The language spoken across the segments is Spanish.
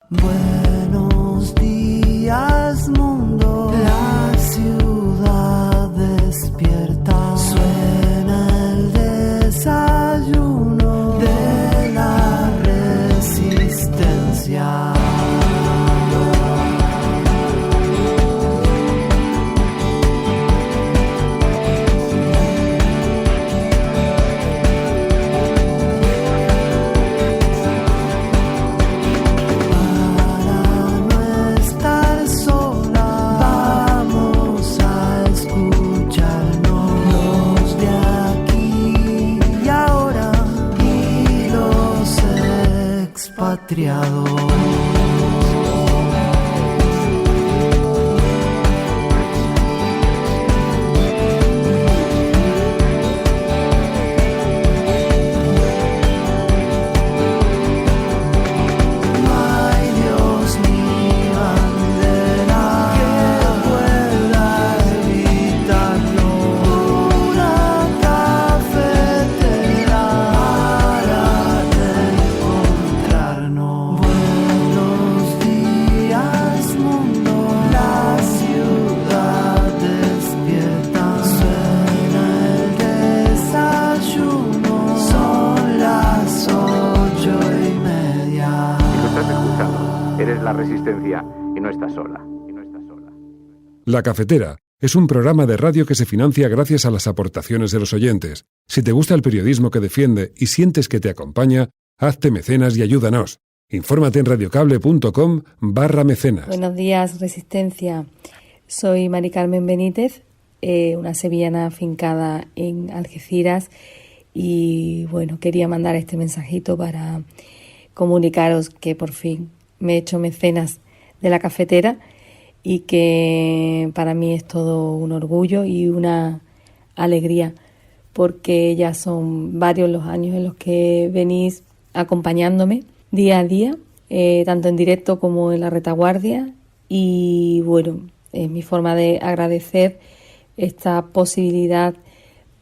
Buenos días, mundo. La ciudad despierta. Suena el desayuno de la resistencia. Expatriados. La Resistencia y no estás sola. La Cafetera es un programa de radio que se financia gracias a las aportaciones de los oyentes. Si te gusta el periodismo que defiende y sientes que te acompaña, hazte mecenas y ayúdanos. Infórmate en radioCable.com/mecenas. Buenos días, Resistencia. Soy Mari Carmen Benítez, una sevillana afincada en Algeciras, y bueno, quería mandar este mensajito para comunicaros que por fin me he hecho mecenas de La Cafetera y que para mí es todo un orgullo y una alegría, porque ya son varios los años en los que venís acompañándome día a día, tanto en directo como en la retaguardia, y bueno, es mi forma de agradecer esta posibilidad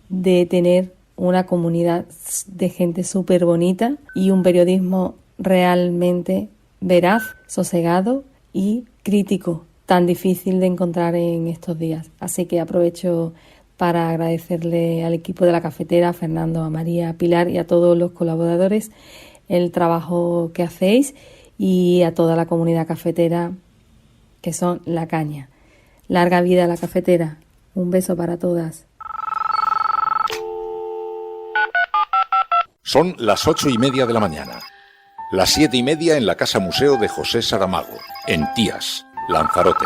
de tener una comunidad de gente súper bonita y un periodismo realmente veraz, sosegado y crítico, tan difícil de encontrar en estos días. Así que aprovecho para agradecerle al equipo de La Cafetera, a Fernando, a María, a Pilar y a todos los colaboradores el trabajo que hacéis, y a toda la comunidad cafetera, que son la caña. Larga vida a La Cafetera. Un beso para todas. Son las 8:30 de la mañana. Las 7:30 en la Casa Museo de José Saramago, en Tías, Lanzarote.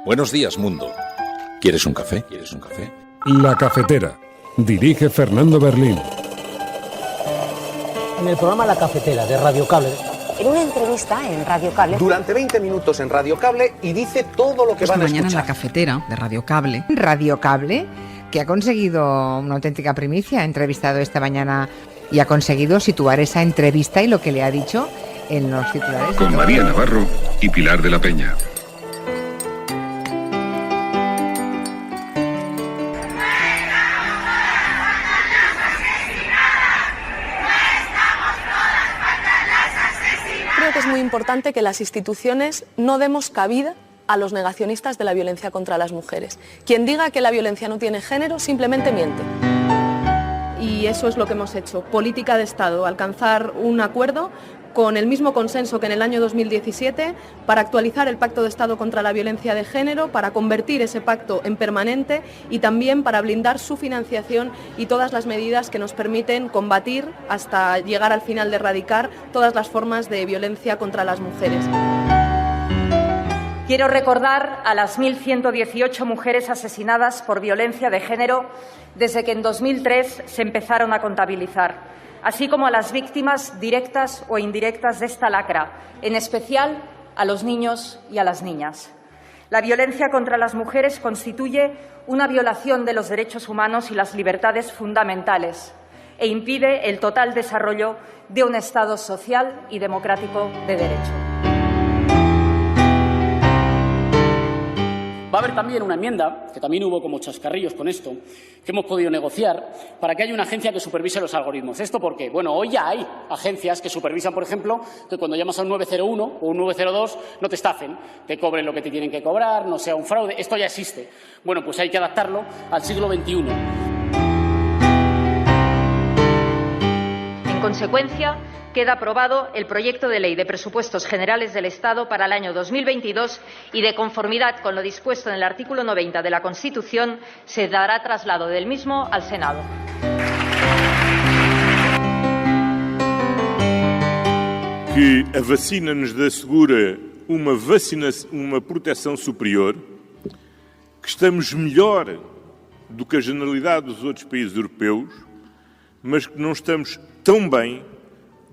Buenos días, mundo. ¿Quieres un café? La Cafetera. Dirige Fernando Berlín. En el programa La Cafetera de Radio Cable. En una entrevista en Radio Cable. Durante 20 minutos en Radio Cable, y dice todo lo que van a escuchar. Mañana en La Cafetera de Radio Cable. Radio Cable, que ha conseguido una auténtica primicia. Ha entrevistado esta mañana y ha conseguido situar esa entrevista y lo que le ha dicho en los titulares. Con María Navarro y Pilar de la Peña. Creo que es muy importante que las instituciones no demos cabida a los negacionistas de la violencia contra las mujeres. Quien diga que la violencia no tiene género simplemente miente. Y eso es lo que hemos hecho, política de Estado, alcanzar un acuerdo con el mismo consenso que en el año 2017 para actualizar el Pacto de Estado contra la Violencia de Género, para convertir ese pacto en permanente y también para blindar su financiación y todas las medidas que nos permiten combatir hasta llegar al final de erradicar todas las formas de violencia contra las mujeres. Quiero recordar a las 1.118 mujeres asesinadas por violencia de género desde que en 2003 se empezaron a contabilizar, así como a las víctimas directas o indirectas de esta lacra, en especial a los niños y a las niñas. La violencia contra las mujeres constituye una violación de los derechos humanos y las libertades fundamentales e impide el total desarrollo de un Estado social y democrático de derecho. Va a haber también una enmienda, que también hubo como chascarrillos con esto, que hemos podido negociar para que haya una agencia que supervise los algoritmos. ¿Esto por qué? Bueno, hoy ya hay agencias que supervisan, por ejemplo, que cuando llamas a un 901 o un 902 no te estafen, te cobren lo que te tienen que cobrar, no sea un fraude. Esto ya existe. Bueno, pues hay que adaptarlo al siglo XXI. En consecuencia, queda aprobado el proyecto de Ley de Presupuestos Generales del Estado para el año 2022 y, de conformidad con lo dispuesto en el artículo 90 de la Constitución, se dará traslado del mismo al Senado. Que a vacina nos assegura uma proteção superior, que estamos melhor do que a generalidade dos outros países europeus, mas que não estamos tão bem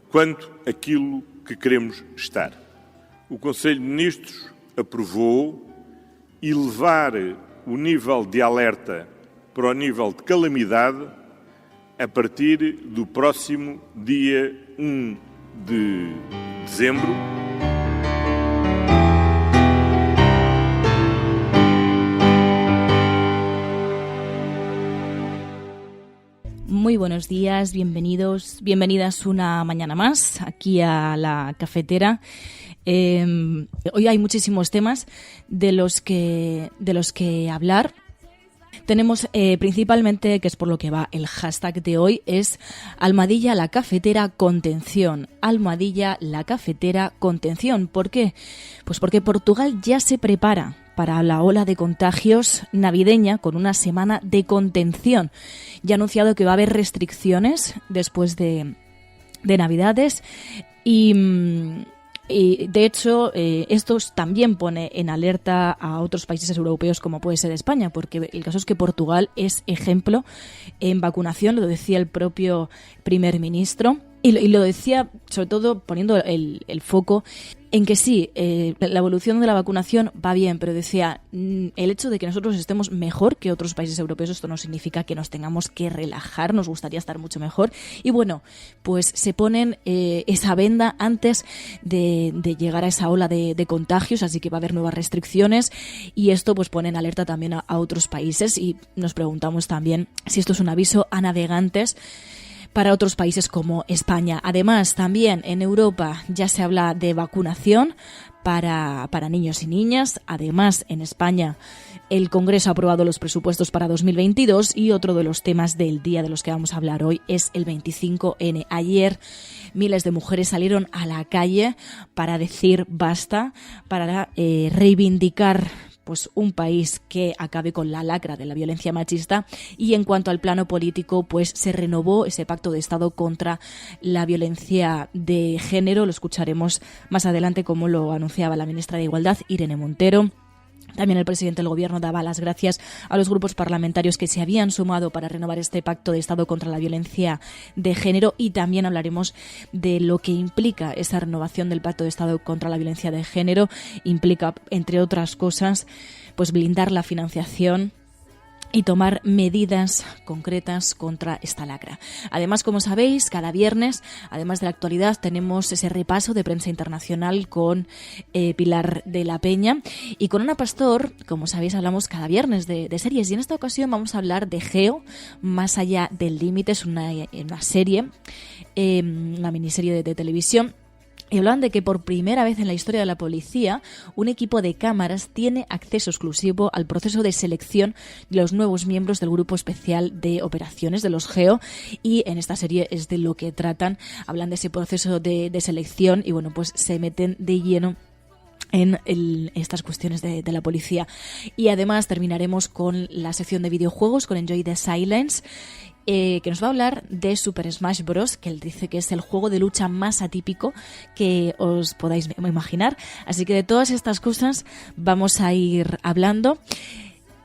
quanto aquilo que queremos estar. O Conselho de Ministros aprovou elevar o nível de alerta para o nível de calamidade a partir do próximo dia 1 de dezembro. Muy buenos días, bienvenidas una mañana más aquí a la cafetera. Hoy hay muchísimos temas de los que hablar. Tenemos principalmente, que es por lo que va el hashtag de hoy, es Almohadilla la cafetera contención. Almohadilla la cafetera contención. ¿Por qué? Pues porque Portugal ya se prepara para la ola de contagios navideña con una semana de contención. Ya ha anunciado que va a haber restricciones después de Navidades y de hecho esto también pone en alerta a otros países europeos como puede ser España, porque el caso es que Portugal es ejemplo en vacunación, lo decía el propio primer ministro. Y lo decía, sobre todo, poniendo el foco en que sí, la evolución de la vacunación va bien, pero decía, el hecho de que nosotros estemos mejor que otros países europeos, esto no significa que nos tengamos que relajar, nos gustaría estar mucho mejor. Y bueno, pues se ponen esa venda antes de llegar a esa ola de contagios, así que va a haber nuevas restricciones y esto pues pone en alerta también a otros países y nos preguntamos también si esto es un aviso a navegantes para otros países como España. Además, también en Europa ya se habla de vacunación para niños y niñas. Además, en España el Congreso ha aprobado los presupuestos para 2022 y otro de los temas del día de los que vamos a hablar hoy es el 25N. Ayer miles de mujeres salieron a la calle para decir basta, para reivindicar pues un país que acabe con la lacra de la violencia machista. Y en cuanto al plano político, pues se renovó ese pacto de Estado contra la violencia de género. Lo escucharemos más adelante, como lo anunciaba la ministra de Igualdad, Irene Montero. También el presidente del Gobierno daba las gracias a los grupos parlamentarios que se habían sumado para renovar este pacto de Estado contra la violencia de género, y también hablaremos de lo que implica esa renovación del pacto de Estado contra la violencia de género. Implica, entre otras cosas, pues blindar la financiación y tomar medidas concretas contra esta lacra. Además, como sabéis, cada viernes, además de la actualidad, tenemos ese repaso de prensa internacional con Pilar de la Peña y con Ana Pastor. Como sabéis, hablamos cada viernes de series y en esta ocasión vamos a hablar de Geo, Más allá del límite. Es una serie, una miniserie de televisión. Y hablan de que por primera vez en la historia de la policía, un equipo de cámaras tiene acceso exclusivo al proceso de selección de los nuevos miembros del Grupo Especial de Operaciones de los GEO. Y en esta serie es de lo que tratan. Hablan de ese proceso de selección y bueno, pues se meten de lleno en estas cuestiones de la policía. Y además terminaremos con la sección de videojuegos, con Enjoy the Silence, que nos va a hablar de Super Smash Bros., que él dice que es el juego de lucha más atípico que os podáis imaginar. Así que de todas estas cosas vamos a ir hablando.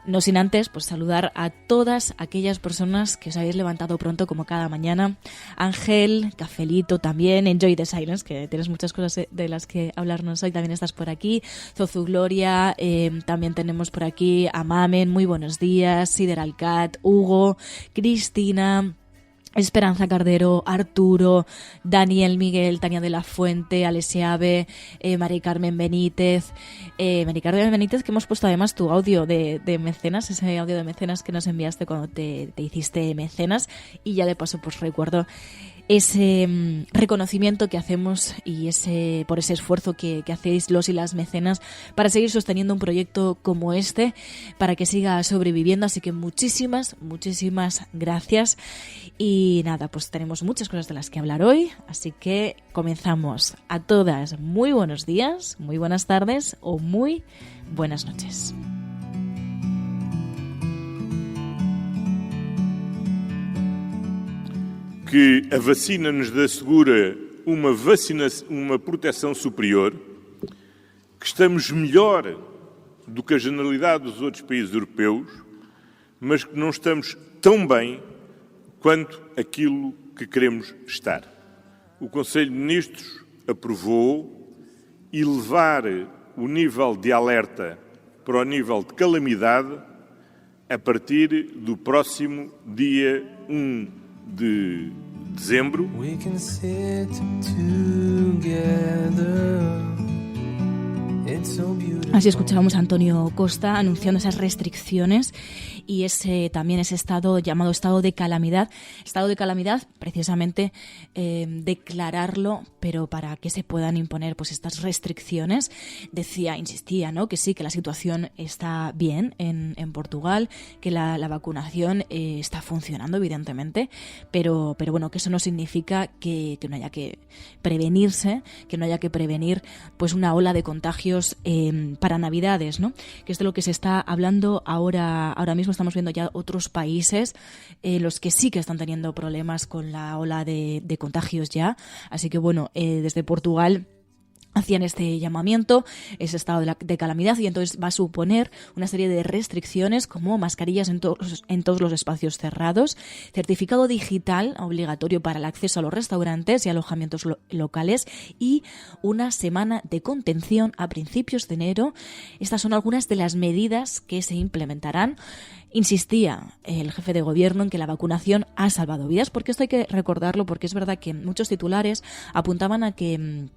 No sin antes pues saludar a todas aquellas personas que os habéis levantado pronto como cada mañana. Ángel, Cafelito también, Enjoy the Silence, que tienes muchas cosas de las que hablarnos hoy, también estás por aquí. Zozu Gloria, también tenemos por aquí a Mamen, muy buenos días. Sideralcat, Hugo, Cristina, Esperanza Cardero, Arturo, Daniel Miguel, Tania de la Fuente, Alesiabe, Mari Carmen Benítez. Mari Carmen Benítez, que hemos puesto además tu audio de mecenas, ese audio de mecenas que nos enviaste cuando te hiciste mecenas. Y ya de paso pues recuerdo ese reconocimiento que hacemos y por ese esfuerzo que hacéis los y las mecenas para seguir sosteniendo un proyecto como este, para que siga sobreviviendo. Así que muchísimas gracias. Y nada, pues tenemos muchas cosas de las que hablar hoy, así que comenzamos. A todas, muy buenos días, muy buenas tardes o muy buenas noches. Que a vacina nos assegura uma proteção superior, que estamos melhor do que a generalidade dos outros países europeus, mas que não estamos tão bem quanto aquilo que queremos estar. O Conselho de Ministros aprovou elevar o nível de alerta para o nível de calamidade a partir do próximo dia 1 de dezembro. We can sit together. It's so beautiful. Así escuchábamos a Antonio Costa anunciando esas restricciones y también ese estado llamado estado de calamidad. Estado de calamidad, precisamente declararlo, pero para que se puedan imponer pues estas restricciones. Insistía, ¿no? Que sí, que la situación está bien en Portugal, que la vacunación está funcionando, evidentemente, pero bueno, que eso no significa que no haya que prevenirse, que no haya que prevenir pues una ola de contagios para Navidades, ¿no? Que es de lo que se está hablando ahora mismo. Estamos viendo ya otros países los que sí que están teniendo problemas con la ola de contagios ya. Así que bueno, desde Portugal hacían este llamamiento, ese estado de calamidad, y entonces va a suponer una serie de restricciones como mascarillas en todos los espacios cerrados, certificado digital obligatorio para el acceso a los restaurantes y alojamientos locales y una semana de contención a principios de enero. Estas son algunas de las medidas que se implementarán. Insistía el jefe de gobierno en que la vacunación ha salvado vidas, porque esto hay que recordarlo, porque es verdad que muchos titulares apuntaban a que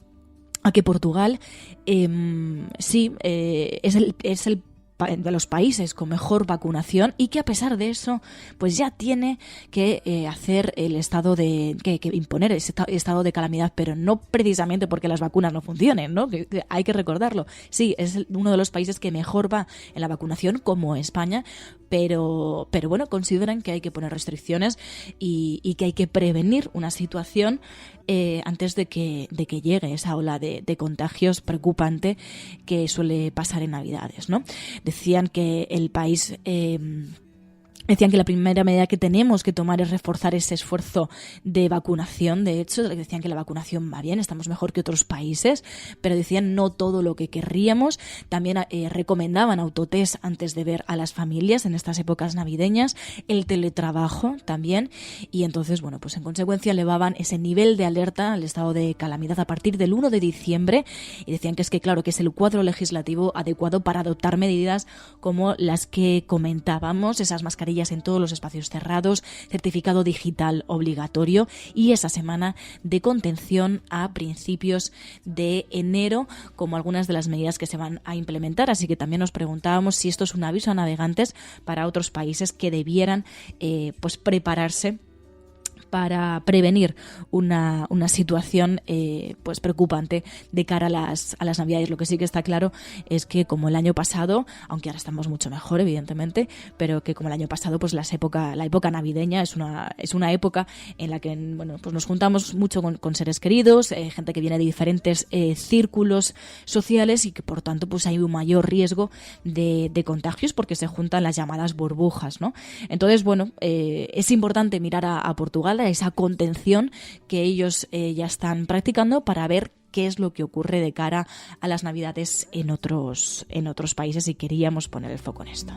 Portugal es el de los países con mejor vacunación y que a pesar de eso pues ya tiene que hacer el estado que imponer ese estado de calamidad, pero no precisamente porque las vacunas no funcionen, ¿no? Que hay que recordarlo. Sí, es uno de los países que mejor va en la vacunación, como España, pero bueno, consideran que hay que poner restricciones y que hay que prevenir una situación antes de que llegue esa ola de contagios preocupante que suele pasar en Navidades, ¿no? Decían que el país... Decían que la primera medida que tenemos que tomar es reforzar ese esfuerzo de vacunación. De hecho, decían que la vacunación va bien, estamos mejor que otros países, pero decían no todo lo que querríamos. También recomendaban autotest antes de ver a las familias en estas épocas navideñas, el teletrabajo también. Y entonces, bueno, pues en consecuencia elevaban ese nivel de alerta al estado de calamidad a partir del 1 de diciembre y decían que claro, que es el cuadro legislativo adecuado para adoptar medidas como las que comentábamos, esas mascarillas en todos los espacios cerrados, certificado digital obligatorio y esa semana de contención a principios de enero, como algunas de las medidas que se van a implementar. Así que también nos preguntábamos si esto es un aviso a navegantes para otros países que debieran pues prepararse para prevenir una situación pues preocupante de cara a las Navidades. Lo que sí que está claro es que como el año pasado, aunque ahora estamos mucho mejor evidentemente, pero que como el año pasado pues la época navideña es una época en la que pues nos juntamos mucho con seres queridos, gente que viene de diferentes círculos sociales y que por tanto pues hay un mayor riesgo de contagios porque se juntan las llamadas burbujas, ¿no? Entonces bueno, es importante mirar a Portugal, a esa contención que ellos ya están practicando para ver qué es lo que ocurre de cara a las Navidades en otros países y queríamos poner el foco en esto.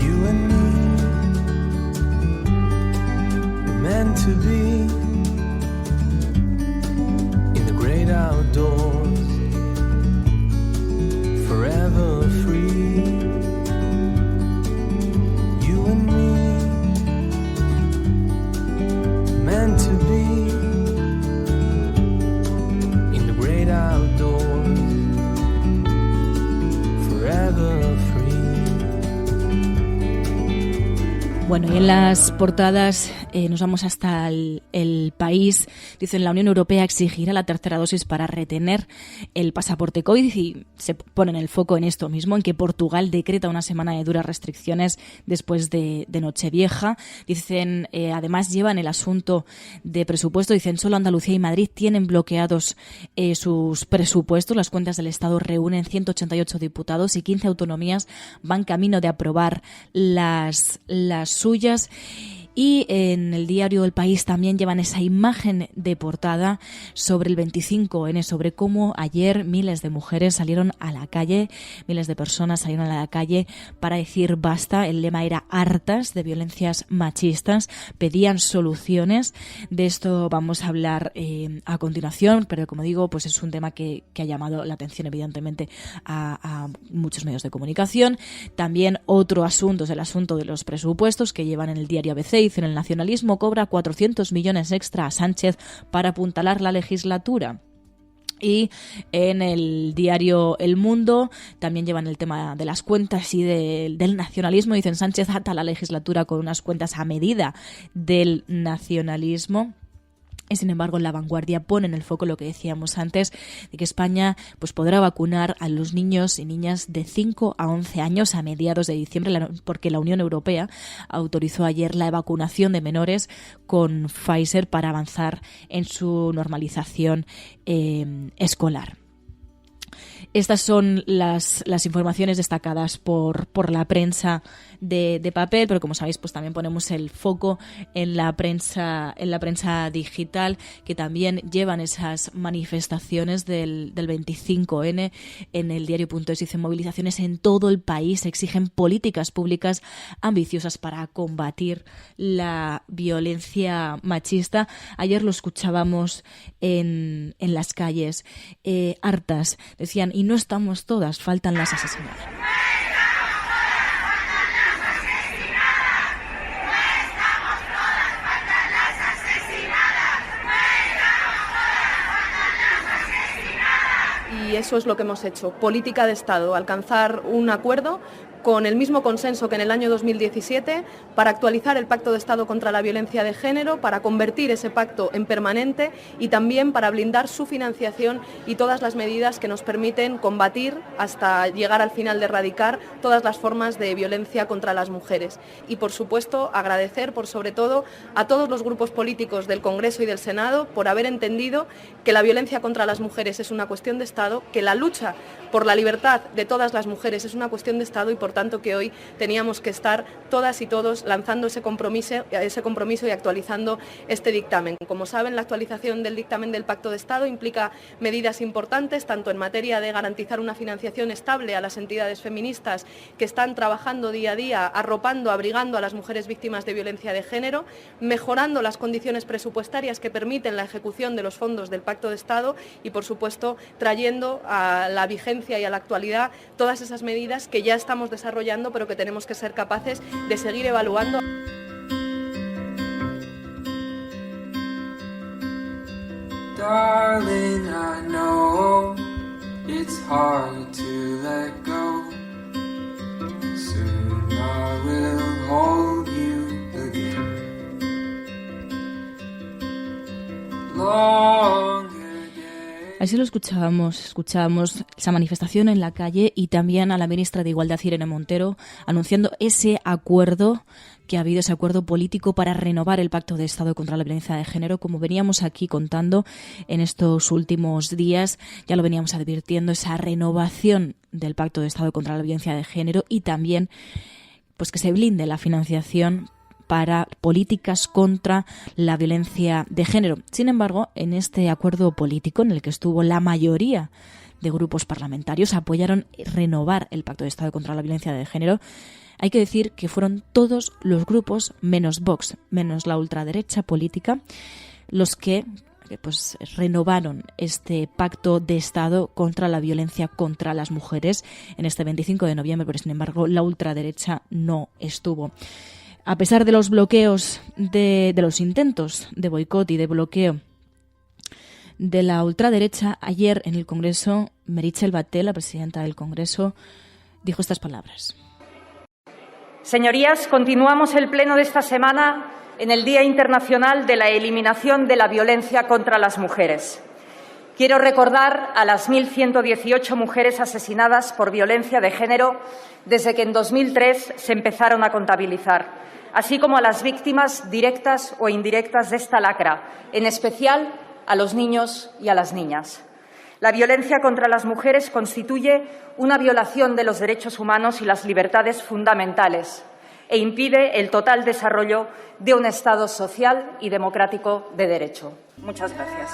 You and me were meant to be in the great outdoors. Bueno, y en las portadas nos vamos hasta el País. Dicen, la Unión Europea exigirá la tercera dosis para retener el pasaporte COVID, y se ponen el foco en esto mismo, en que Portugal decreta una semana de duras restricciones después de Nochevieja. Dicen, además llevan el asunto de presupuesto. Dicen, solo Andalucía y Madrid tienen bloqueados sus presupuestos. Las cuentas del Estado reúnen 188 diputados y 15 autonomías van camino de aprobar las suyas. Y en el diario El País también llevan esa imagen de portada sobre el 25N, sobre cómo ayer miles de mujeres salieron a la calle, miles de personas salieron a la calle para decir basta. El lema era hartas de violencias machistas, pedían soluciones. De esto vamos a hablar a continuación, pero como digo, pues es un tema que ha llamado la atención evidentemente a muchos medios de comunicación. También otro asunto es el asunto de los presupuestos que llevan en el diario ABC. Dicen, el nacionalismo cobra 400 millones extra a Sánchez para apuntalar la legislatura. Y en el diario El Mundo también llevan el tema de las cuentas y del nacionalismo. Dicen, Sánchez ata la legislatura con unas cuentas a medida del nacionalismo. Y sin embargo, en La Vanguardia ponen el foco lo que decíamos antes, de que España pues podrá vacunar a los niños y niñas de 5 a 11 años a mediados de diciembre, porque la Unión Europea autorizó ayer la vacunación de menores con Pfizer para avanzar en su normalización escolar. Estas son las informaciones destacadas por la prensa de papel, pero como sabéis, pues también ponemos el foco en la prensa digital, que también llevan esas manifestaciones del 25N. En el diario.es dicen, movilizaciones en todo el país exigen políticas públicas ambiciosas para combatir la violencia machista. Ayer lo escuchábamos en las calles, hartas, decían, y no estamos todas, faltan las asesinadas. Y eso es lo que hemos hecho, política de Estado, alcanzar un acuerdo con el mismo consenso que en el año 2017 para actualizar el Pacto de Estado contra la Violencia de Género, para convertir ese pacto en permanente y también para blindar su financiación y todas las medidas que nos permiten combatir hasta llegar al final de erradicar todas las formas de violencia contra las mujeres. Y por supuesto agradecer por sobre todo a todos los grupos políticos del Congreso y del Senado por haber entendido que la violencia contra las mujeres es una cuestión de Estado, que la lucha por la libertad de todas las mujeres es una cuestión de Estado y por tanto que hoy teníamos que estar todas y todos lanzando ese compromiso y actualizando este dictamen. Como saben, la actualización del dictamen del Pacto de Estado implica medidas importantes, tanto en materia de garantizar una financiación estable a las entidades feministas que están trabajando día a día, arropando, abrigando a las mujeres víctimas de violencia de género, mejorando las condiciones presupuestarias que permiten la ejecución de los fondos del Pacto de Estado y, por supuesto, trayendo a la vigencia y a la actualidad todas esas medidas que ya estamos desarrollando, pero que tenemos que ser capaces de seguir evaluando. Darling, I know it's hard to let go. Soon I will hold you again. Long Así lo escuchábamos esa manifestación en la calle y también a la ministra de Igualdad, Irene Montero, anunciando ese acuerdo que ha habido, ese acuerdo político para renovar el Pacto de Estado contra la Violencia de Género. Como veníamos aquí contando en estos últimos días, ya lo veníamos advirtiendo, esa renovación del Pacto de Estado contra la Violencia de Género y también pues que se blinde la financiación para políticas contra la violencia de género. Sin embargo, en este acuerdo político en el que estuvo la mayoría de grupos parlamentarios, apoyaron renovar el Pacto de Estado contra la Violencia de Género. Hay que decir que fueron todos los grupos, menos Vox, menos la ultraderecha política, los que pues renovaron este Pacto de Estado contra la violencia contra las mujeres en este 25 de noviembre, pero sin embargo la ultraderecha no estuvo. A pesar de los bloqueos, de los intentos de boicot y de bloqueo de la ultraderecha, ayer en el Congreso, Meritxell Batet, la presidenta del Congreso, dijo estas palabras. Señorías, continuamos el pleno de esta semana en el Día Internacional de la Eliminación de la Violencia contra las Mujeres. Quiero recordar a las 1.118 mujeres asesinadas por violencia de género desde que en 2003 se empezaron a contabilizar, así como a las víctimas directas o indirectas de esta lacra, en especial a los niños y a las niñas. La violencia contra las mujeres constituye una violación de los derechos humanos y las libertades fundamentales e impide el total desarrollo de un Estado social y democrático de derecho. Muchas gracias.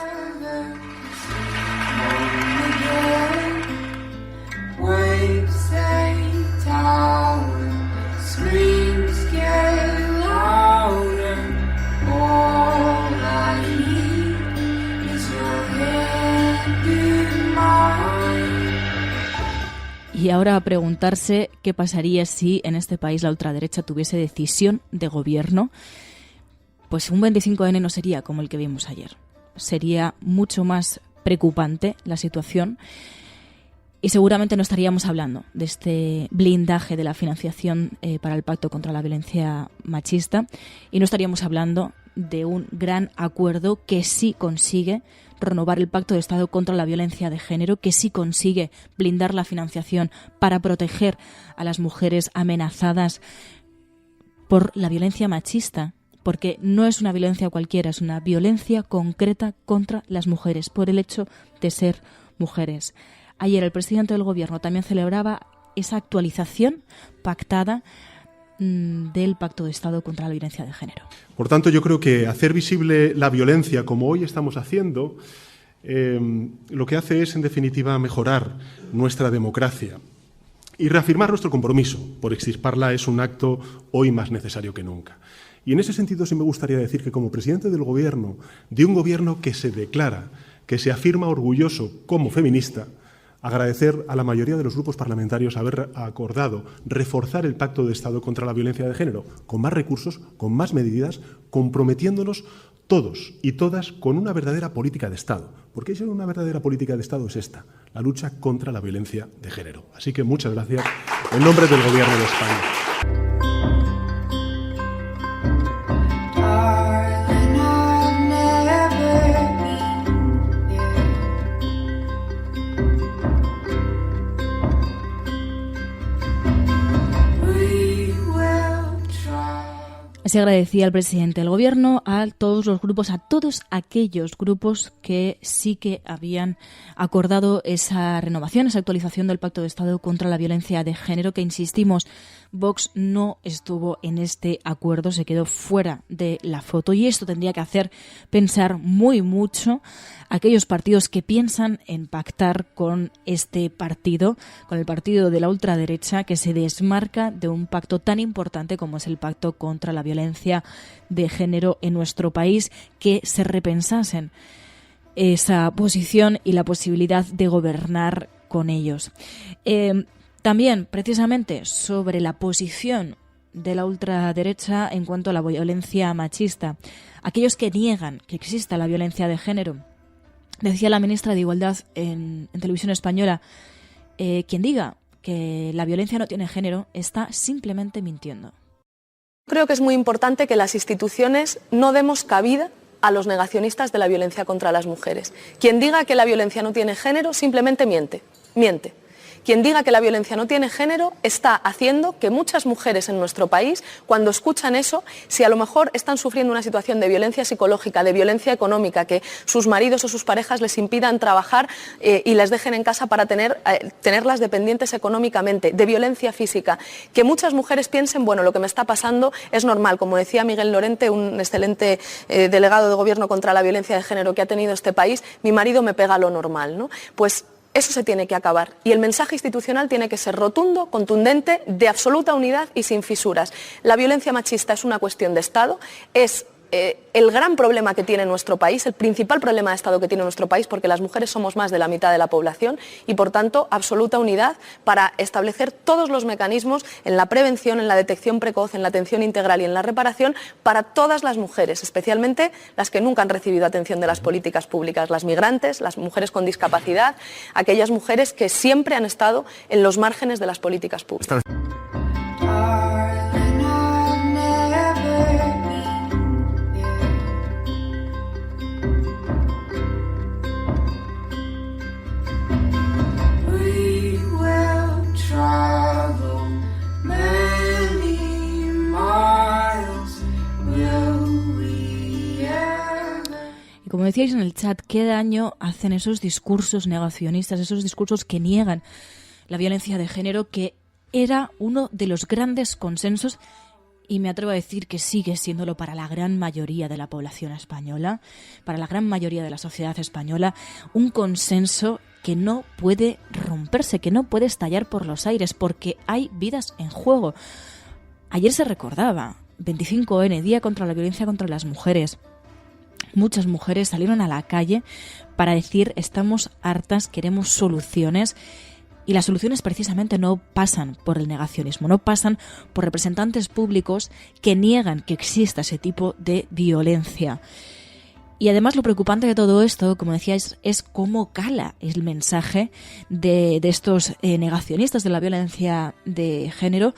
Y ahora a preguntarse qué pasaría si en este país la ultraderecha tuviese decisión de gobierno. Pues un 25N no sería como el que vimos ayer. Sería mucho más preocupante la situación y seguramente no estaríamos hablando de este blindaje de la financiación para el Pacto contra la Violencia Machista y no estaríamos hablando de un gran acuerdo que sí consigue renovar el Pacto de Estado contra la Violencia de Género, que sí consigue blindar la financiación para proteger a las mujeres amenazadas por la violencia machista, porque no es una violencia cualquiera, es una violencia concreta contra las mujeres por el hecho de ser mujeres. Ayer el presidente del Gobierno también celebraba esa actualización pactada del Pacto de Estado contra la Violencia de Género. Por tanto, yo creo que hacer visible la violencia, como hoy estamos haciendo, lo que hace es, en definitiva, mejorar nuestra democracia. Y reafirmar nuestro compromiso por extirparla es un acto hoy más necesario que nunca. Y en ese sentido sí me gustaría decir que como presidente del Gobierno, de un Gobierno que se declara, que se afirma orgulloso como feminista, agradecer a la mayoría de los grupos parlamentarios haber acordado reforzar el Pacto de Estado contra la Violencia de Género con más recursos, con más medidas, comprometiéndonos todos y todas con una verdadera política de Estado. Porque si una verdadera política de Estado es esta, la lucha contra la violencia de género. Así que muchas gracias en nombre del Gobierno de España. Se agradecía al presidente del Gobierno, a todos los grupos, a todos aquellos grupos que sí que habían acordado esa renovación, esa actualización del Pacto de Estado contra la Violencia de Género, que insistimos, Vox no estuvo en este acuerdo, se quedó fuera de la foto y esto tendría que hacer pensar muy mucho a aquellos partidos que piensan en pactar con este partido, con el partido de la ultraderecha que se desmarca de un pacto tan importante como es el Pacto contra la Violencia de Género en nuestro país, que se repensasen esa posición y la posibilidad de gobernar con ellos. También, precisamente, sobre la posición de la ultraderecha en cuanto a la violencia machista. Aquellos que niegan que exista la violencia de género. Decía la ministra de Igualdad en Televisión Española, quien diga que la violencia no tiene género está simplemente mintiendo. Creo que es muy importante que las instituciones no demos cabida a los negacionistas de la violencia contra las mujeres. Quien diga que la violencia no tiene género simplemente miente. Quien diga que la violencia no tiene género está haciendo que muchas mujeres en nuestro país, cuando escuchan eso, si a lo mejor están sufriendo una situación de violencia psicológica, de violencia económica, que sus maridos o sus parejas les impidan trabajar y les dejen en casa para tenerlas dependientes económicamente, de violencia física, que muchas mujeres piensen, bueno, lo que me está pasando es normal. Como decía Miguel Lorente, un excelente delegado de Gobierno contra la violencia de género que ha tenido este país, mi marido me pega lo normal, ¿no? Pues eso se tiene que acabar y el mensaje institucional tiene que ser rotundo, contundente, de absoluta unidad y sin fisuras. La violencia machista es una cuestión de Estado, es el gran problema que tiene nuestro país, el principal problema de Estado que tiene nuestro país, porque las mujeres somos más de la mitad de la población y, por tanto, absoluta unidad para establecer todos los mecanismos en la prevención, en la detección precoz, en la atención integral y en la reparación para todas las mujeres, especialmente las que nunca han recibido atención de las políticas públicas, las migrantes, las mujeres con discapacidad, aquellas mujeres que siempre han estado en los márgenes de las políticas públicas. como decíais en el chat, ¿qué daño hacen esos discursos negacionistas, esos discursos que niegan la violencia de género, que era uno de los grandes consensos, y me atrevo a decir que sigue siéndolo para la gran mayoría de la población española, para la gran mayoría de la sociedad española, un consenso que no puede romperse, que no puede estallar por los aires, porque hay vidas en juego. Ayer se recordaba, 25N, Día contra la Violencia contra las Mujeres. Muchas mujeres salieron a la calle para decir: estamos hartas, queremos soluciones. Y las soluciones precisamente no pasan por el negacionismo, no pasan por representantes públicos que niegan que exista ese tipo de violencia. Y además lo preocupante de todo esto, como decíais, es cómo cala el mensaje de estos negacionistas de la violencia de género,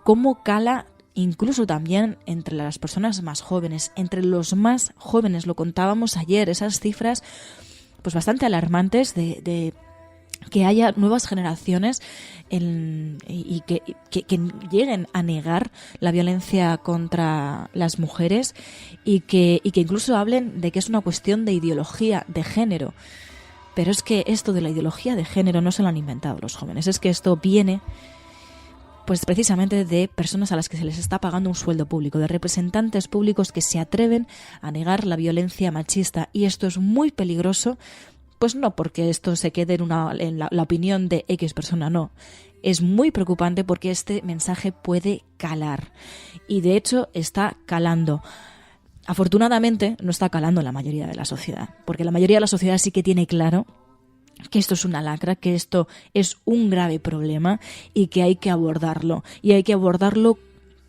cómo cala incluso también entre las personas más jóvenes, entre los más jóvenes. Lo contábamos ayer, esas cifras pues bastante alarmantes de que haya nuevas generaciones y que lleguen a negar la violencia contra las mujeres y que incluso hablen de que es una cuestión de ideología de género. Pero es que esto de la ideología de género no se lo han inventado los jóvenes, es que esto viene pues precisamente de personas a las que se les está pagando un sueldo público, de representantes públicos que se atreven a negar la violencia machista, y esto es muy peligroso. Pues no porque esto se quede en la opinión de X persona, no. Es muy preocupante porque este mensaje puede calar. Y de hecho está calando. Afortunadamente no está calando en la mayoría de la sociedad. Porque la mayoría de la sociedad sí que tiene claro que esto es una lacra, que esto es un grave problema y que hay que abordarlo. Y hay que abordarlo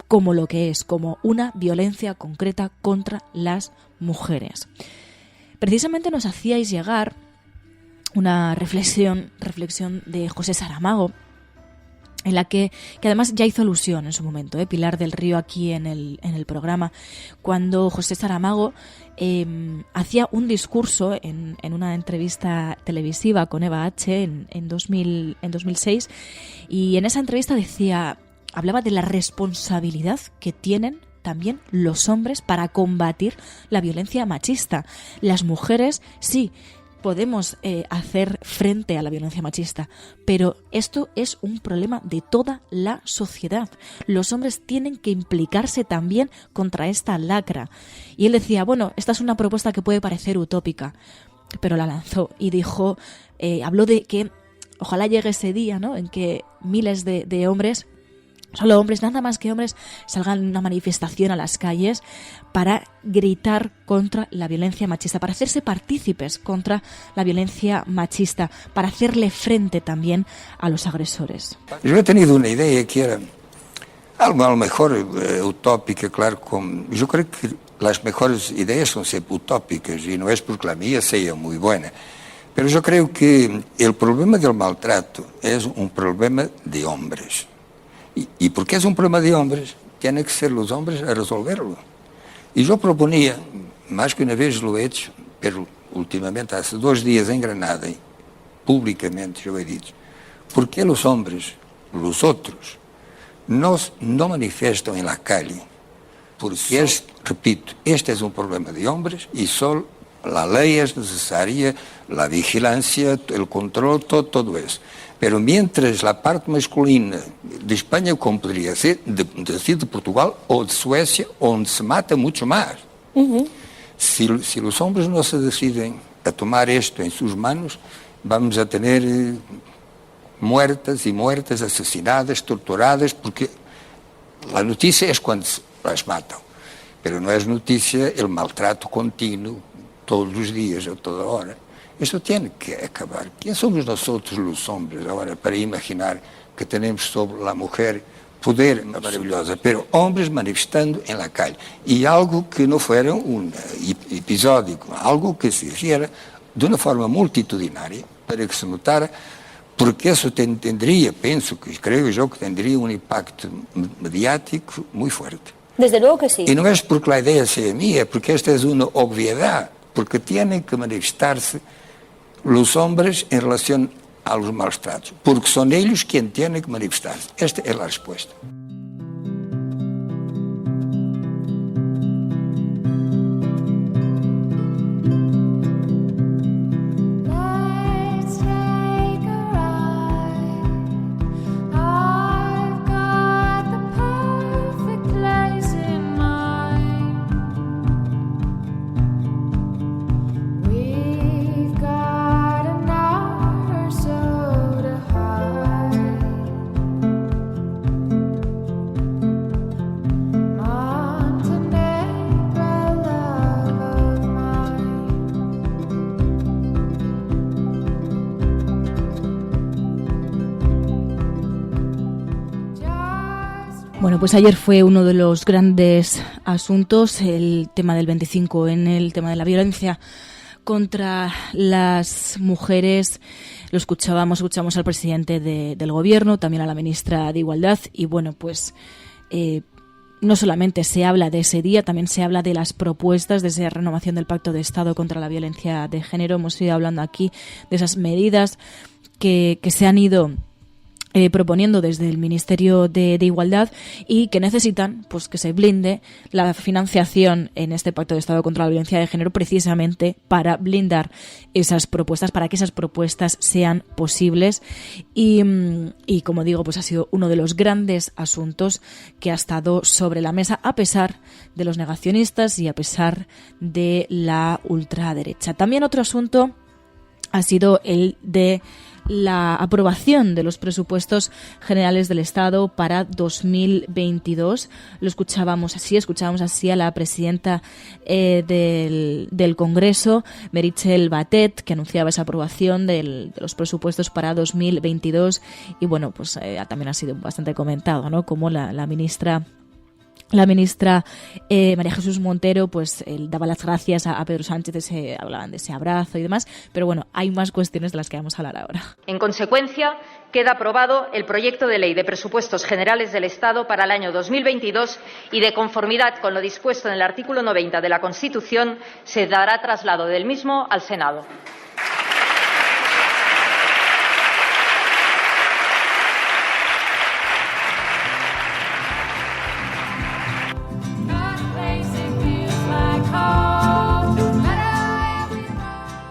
como lo que es, como una violencia concreta contra las mujeres. Precisamente nos hacíais llegar una reflexión de José Saramago, en la que además ya hizo alusión en su momento, Pilar del Río, aquí en el programa, cuando José Saramago hacía un discurso en una entrevista televisiva con Eva H. en 2006, y en esa entrevista hablaba de la responsabilidad que tienen también los hombres para combatir la violencia machista. Las mujeres, sí, podemos hacer frente a la violencia machista, pero esto es un problema de toda la sociedad. Los hombres tienen que implicarse también contra esta lacra. Y él decía, bueno, esta es una propuesta que puede parecer utópica, pero la lanzó y dijo, habló de que ojalá llegue ese día, ¿no?, en que miles de hombres, solo hombres, nada más que hombres, salgan en una manifestación a las calles para gritar contra la violencia machista, para hacerse partícipes contra la violencia machista, para hacerle frente también a los agresores. Yo he tenido una idea que era algo a lo mejor utópica, claro, yo creo que las mejores ideas son siempre utópicas y no es porque la mía sea muy buena. Pero yo creo que el problema del maltrato es un problema de hombres. Y porque es un problema de hombres, tienen que ser los hombres a resolverlo. Y yo proponía, más que una vez lo he hecho, pero últimamente, hace 2 días en Granada, públicamente yo he dicho, ¿por qué los hombres, los otros, no manifestan en la calle? Porque, repito, este es un problema de hombres y solo la ley es necesaria, la vigilancia, el control, todo eso. Pero mientras la parte masculina de España, como podría ser, de Portugal o de Suecia, donde se mata mucho más, si los hombres no se deciden a tomar esto en sus manos, vamos a tener muertas y muertas, asesinadas, torturadas, porque la noticia es cuando las matan, pero no es noticia el maltrato continuo, todos los días, a toda hora. Esto tiene que acabar. ¿Quién somos nosotros los hombres ahora para imaginar que tenemos sobre la mujer poder maravilloso? Pero hombres manifestando en la calle. Y algo que no fuera un episódico, algo que se hiciera de una forma multitudinaria para que se notara, porque eso tendría, creo yo que tendría un impacto mediático muy fuerte. Desde luego que sí. Y no es porque la idea sea mía, porque esta es una obviedad, porque tienen que manifestarse los hombres en relación a los maltratos, porque son ellos quienes tienen que manifestarse. Esta es la respuesta. pues ayer fue uno de los grandes asuntos, el tema del 25, en el tema de la violencia contra las mujeres. Lo escuchamos al presidente del gobierno, también a la ministra de Igualdad, y bueno, pues no solamente se habla de ese día, también se habla de las propuestas de esa renovación del Pacto de Estado contra la violencia de género. Hemos ido hablando aquí de esas medidas que se han ido proponiendo desde el Ministerio de Igualdad y que necesitan pues que se blinde la financiación en este Pacto de Estado contra la violencia de género, precisamente para blindar esas propuestas, para que esas propuestas sean posibles. Y como digo, pues ha sido uno de los grandes asuntos que ha estado sobre la mesa, a pesar de los negacionistas y a pesar de la ultraderecha. También otro asunto ha sido el de la aprobación de los presupuestos generales del Estado para 2022. Escuchábamos así a la presidenta del Congreso, Meritxell Batet, que anunciaba esa aprobación de los presupuestos para 2022. Y bueno, pues también ha sido bastante comentado, ¿no? Como la ministra María Jesús Montero pues daba las gracias a Pedro Sánchez, hablaban de ese abrazo y demás, pero bueno, hay más cuestiones de las que vamos a hablar ahora. En consecuencia, queda aprobado el proyecto de ley de presupuestos generales del Estado para el año 2022 y, de conformidad con lo dispuesto en el artículo 90 de la Constitución, se dará traslado del mismo al Senado.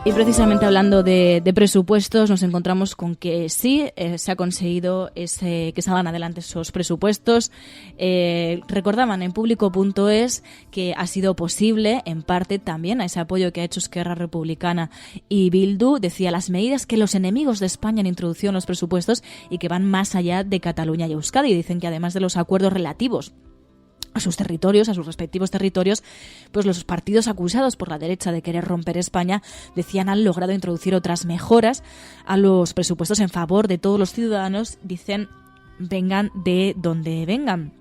Y precisamente hablando de presupuestos, nos encontramos con que sí, se ha conseguido que salgan adelante esos presupuestos. Recordaban en Público.es que ha sido posible, en parte también, a ese apoyo que ha hecho Esquerra Republicana y Bildu. Decía las medidas que los enemigos de España han introducido en los presupuestos y que van más allá de Cataluña y Euskadi. Dicen que además de los acuerdos relativos a sus territorios, a sus respectivos territorios, pues los partidos acusados por la derecha de querer romper España, decían, han logrado introducir otras mejoras a los presupuestos en favor de todos los ciudadanos, dicen, vengan de donde vengan.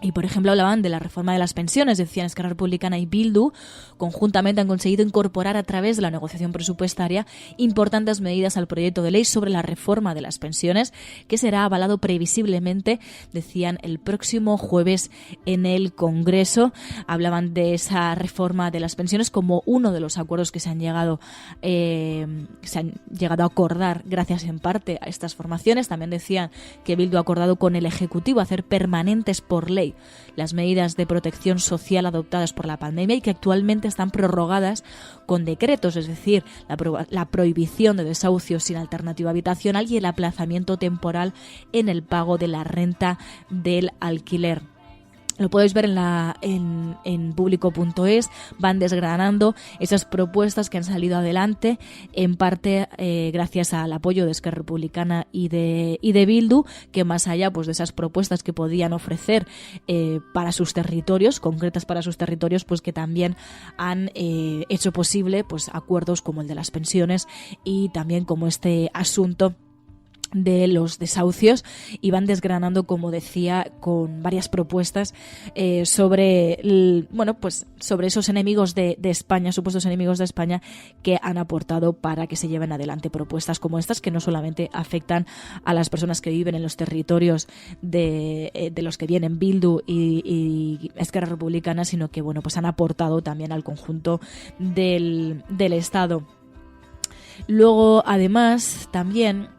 Y, por ejemplo, hablaban de la reforma de las pensiones. Decían Esquerra Republicana y Bildu conjuntamente han conseguido incorporar a través de la negociación presupuestaria importantes medidas al proyecto de ley sobre la reforma de las pensiones, que será avalado previsiblemente, decían, el próximo jueves en el Congreso. Hablaban de esa reforma de las pensiones como uno de los acuerdos que se han llegado a acordar gracias en parte a estas formaciones. También decían que Bildu ha acordado con el Ejecutivo hacer permanentes por ley las medidas de protección social adoptadas por la pandemia y que actualmente están prorrogadas con decretos, es decir, la prohibición de desahucios sin alternativa habitacional y el aplazamiento temporal en el pago de la renta del alquiler. Lo podéis ver en Público.es, van desgranando esas propuestas que han salido adelante, en parte gracias al apoyo de Esquerra Republicana y de Bildu, que más allá pues de esas propuestas que podían ofrecer para sus territorios, concretas para sus territorios, pues que también han hecho posible pues acuerdos como el de las pensiones y también como este asunto de los desahucios, y van desgranando, como decía, con varias propuestas sobre esos enemigos de España, supuestos enemigos de España, que han aportado para que se lleven adelante propuestas como estas, que no solamente afectan a las personas que viven en los territorios de los que vienen Bildu y Esquerra Republicana, sino que pues han aportado también al conjunto del Estado. Luego, además, también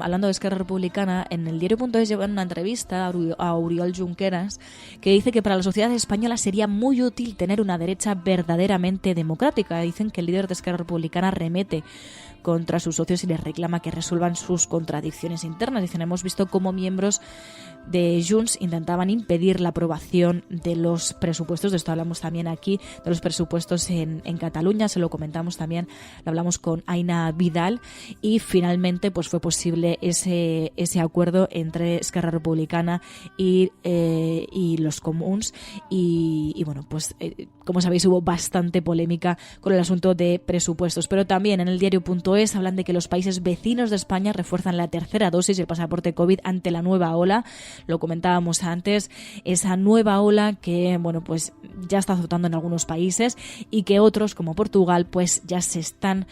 hablando de Esquerra Republicana, en el diario.es llevan una entrevista a Oriol Junqueras, que dice que para la sociedad española sería muy útil tener una derecha verdaderamente democrática. Dicen que el líder de Esquerra Republicana remete contra sus socios y les reclama que resuelvan sus contradicciones internas. Dicen, hemos visto cómo miembros de Junts intentaban impedir la aprobación de los presupuestos. De esto hablamos también aquí, de los presupuestos en Cataluña, se lo comentamos también, lo hablamos con Aina Vidal, y finalmente pues fue posible ese acuerdo entre Esquerra Republicana y los comuns, y como sabéis, hubo bastante polémica con el asunto de presupuestos. Pero también en el diario.es diario.es hablan de que los países vecinos de España refuerzan la tercera dosis del pasaporte COVID ante la nueva ola. Lo comentábamos antes, esa nueva ola que, bueno, pues ya está azotando en algunos países y que otros, como Portugal, pues ya se están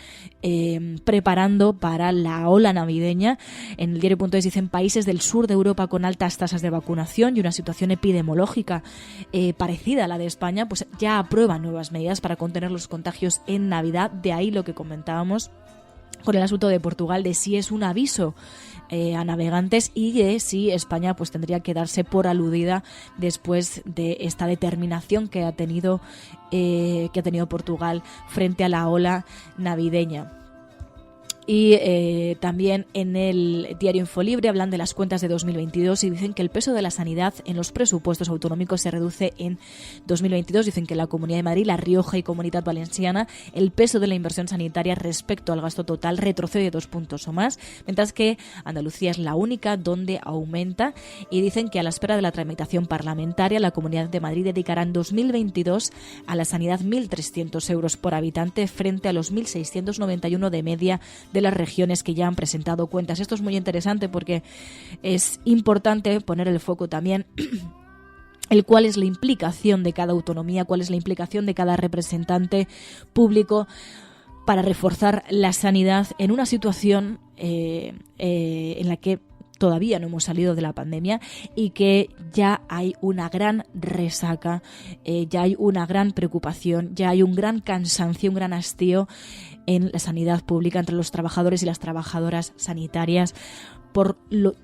preparando para la ola navideña. En el diario.es dicen países del sur de Europa con altas tasas de vacunación y una situación epidemiológica parecida a la de España, pues ya aprueban nuevas medidas para contener los contagios en Navidad. De ahí lo que comentábamos con el asunto de Portugal, de si es un aviso a navegantes y de si España pues tendría que darse por aludida después de esta determinación que ha tenido Portugal frente a la ola navideña. Y también en el diario Infolibre hablan de las cuentas de 2022 y dicen que el peso de la sanidad en los presupuestos autonómicos se reduce en 2022. Dicen que en la Comunidad de Madrid, La Rioja y Comunitat Valenciana el peso de la inversión sanitaria respecto al gasto total retrocede 2 puntos o más, mientras que Andalucía es la única donde aumenta. Y dicen que a la espera de la tramitación parlamentaria, la Comunidad de Madrid dedicará en 2022 a la sanidad 1.300 euros por habitante frente a los 1.691 de media de las regiones que ya han presentado cuentas. Esto es muy interesante porque es importante poner el foco también en cuál es la implicación de cada autonomía, cuál es la implicación de cada representante público para reforzar la sanidad en una situación en la que todavía no hemos salido de la pandemia y que ya hay una gran resaca, ya hay una gran preocupación, ya hay un gran cansancio, un gran hastío en la sanidad pública entre los trabajadores y las trabajadoras sanitarias por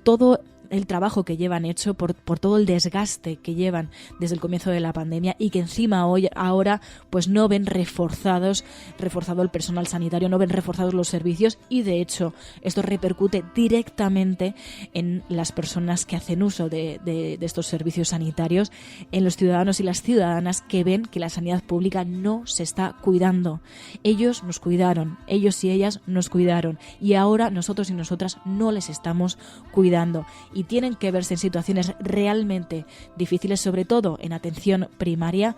todo el trabajo que llevan hecho, por todo el desgaste que llevan desde el comienzo de la pandemia y que encima ahora pues no ven reforzado el personal sanitario, no ven reforzados los servicios y de hecho esto repercute directamente en las personas que hacen uso de estos servicios sanitarios, en los ciudadanos y las ciudadanas que ven que la sanidad pública no se está cuidando. Ellos nos cuidaron, ellos y ellas nos cuidaron y ahora nosotros y nosotras no les estamos cuidando. Y tienen que verse en situaciones realmente difíciles, sobre todo en atención primaria,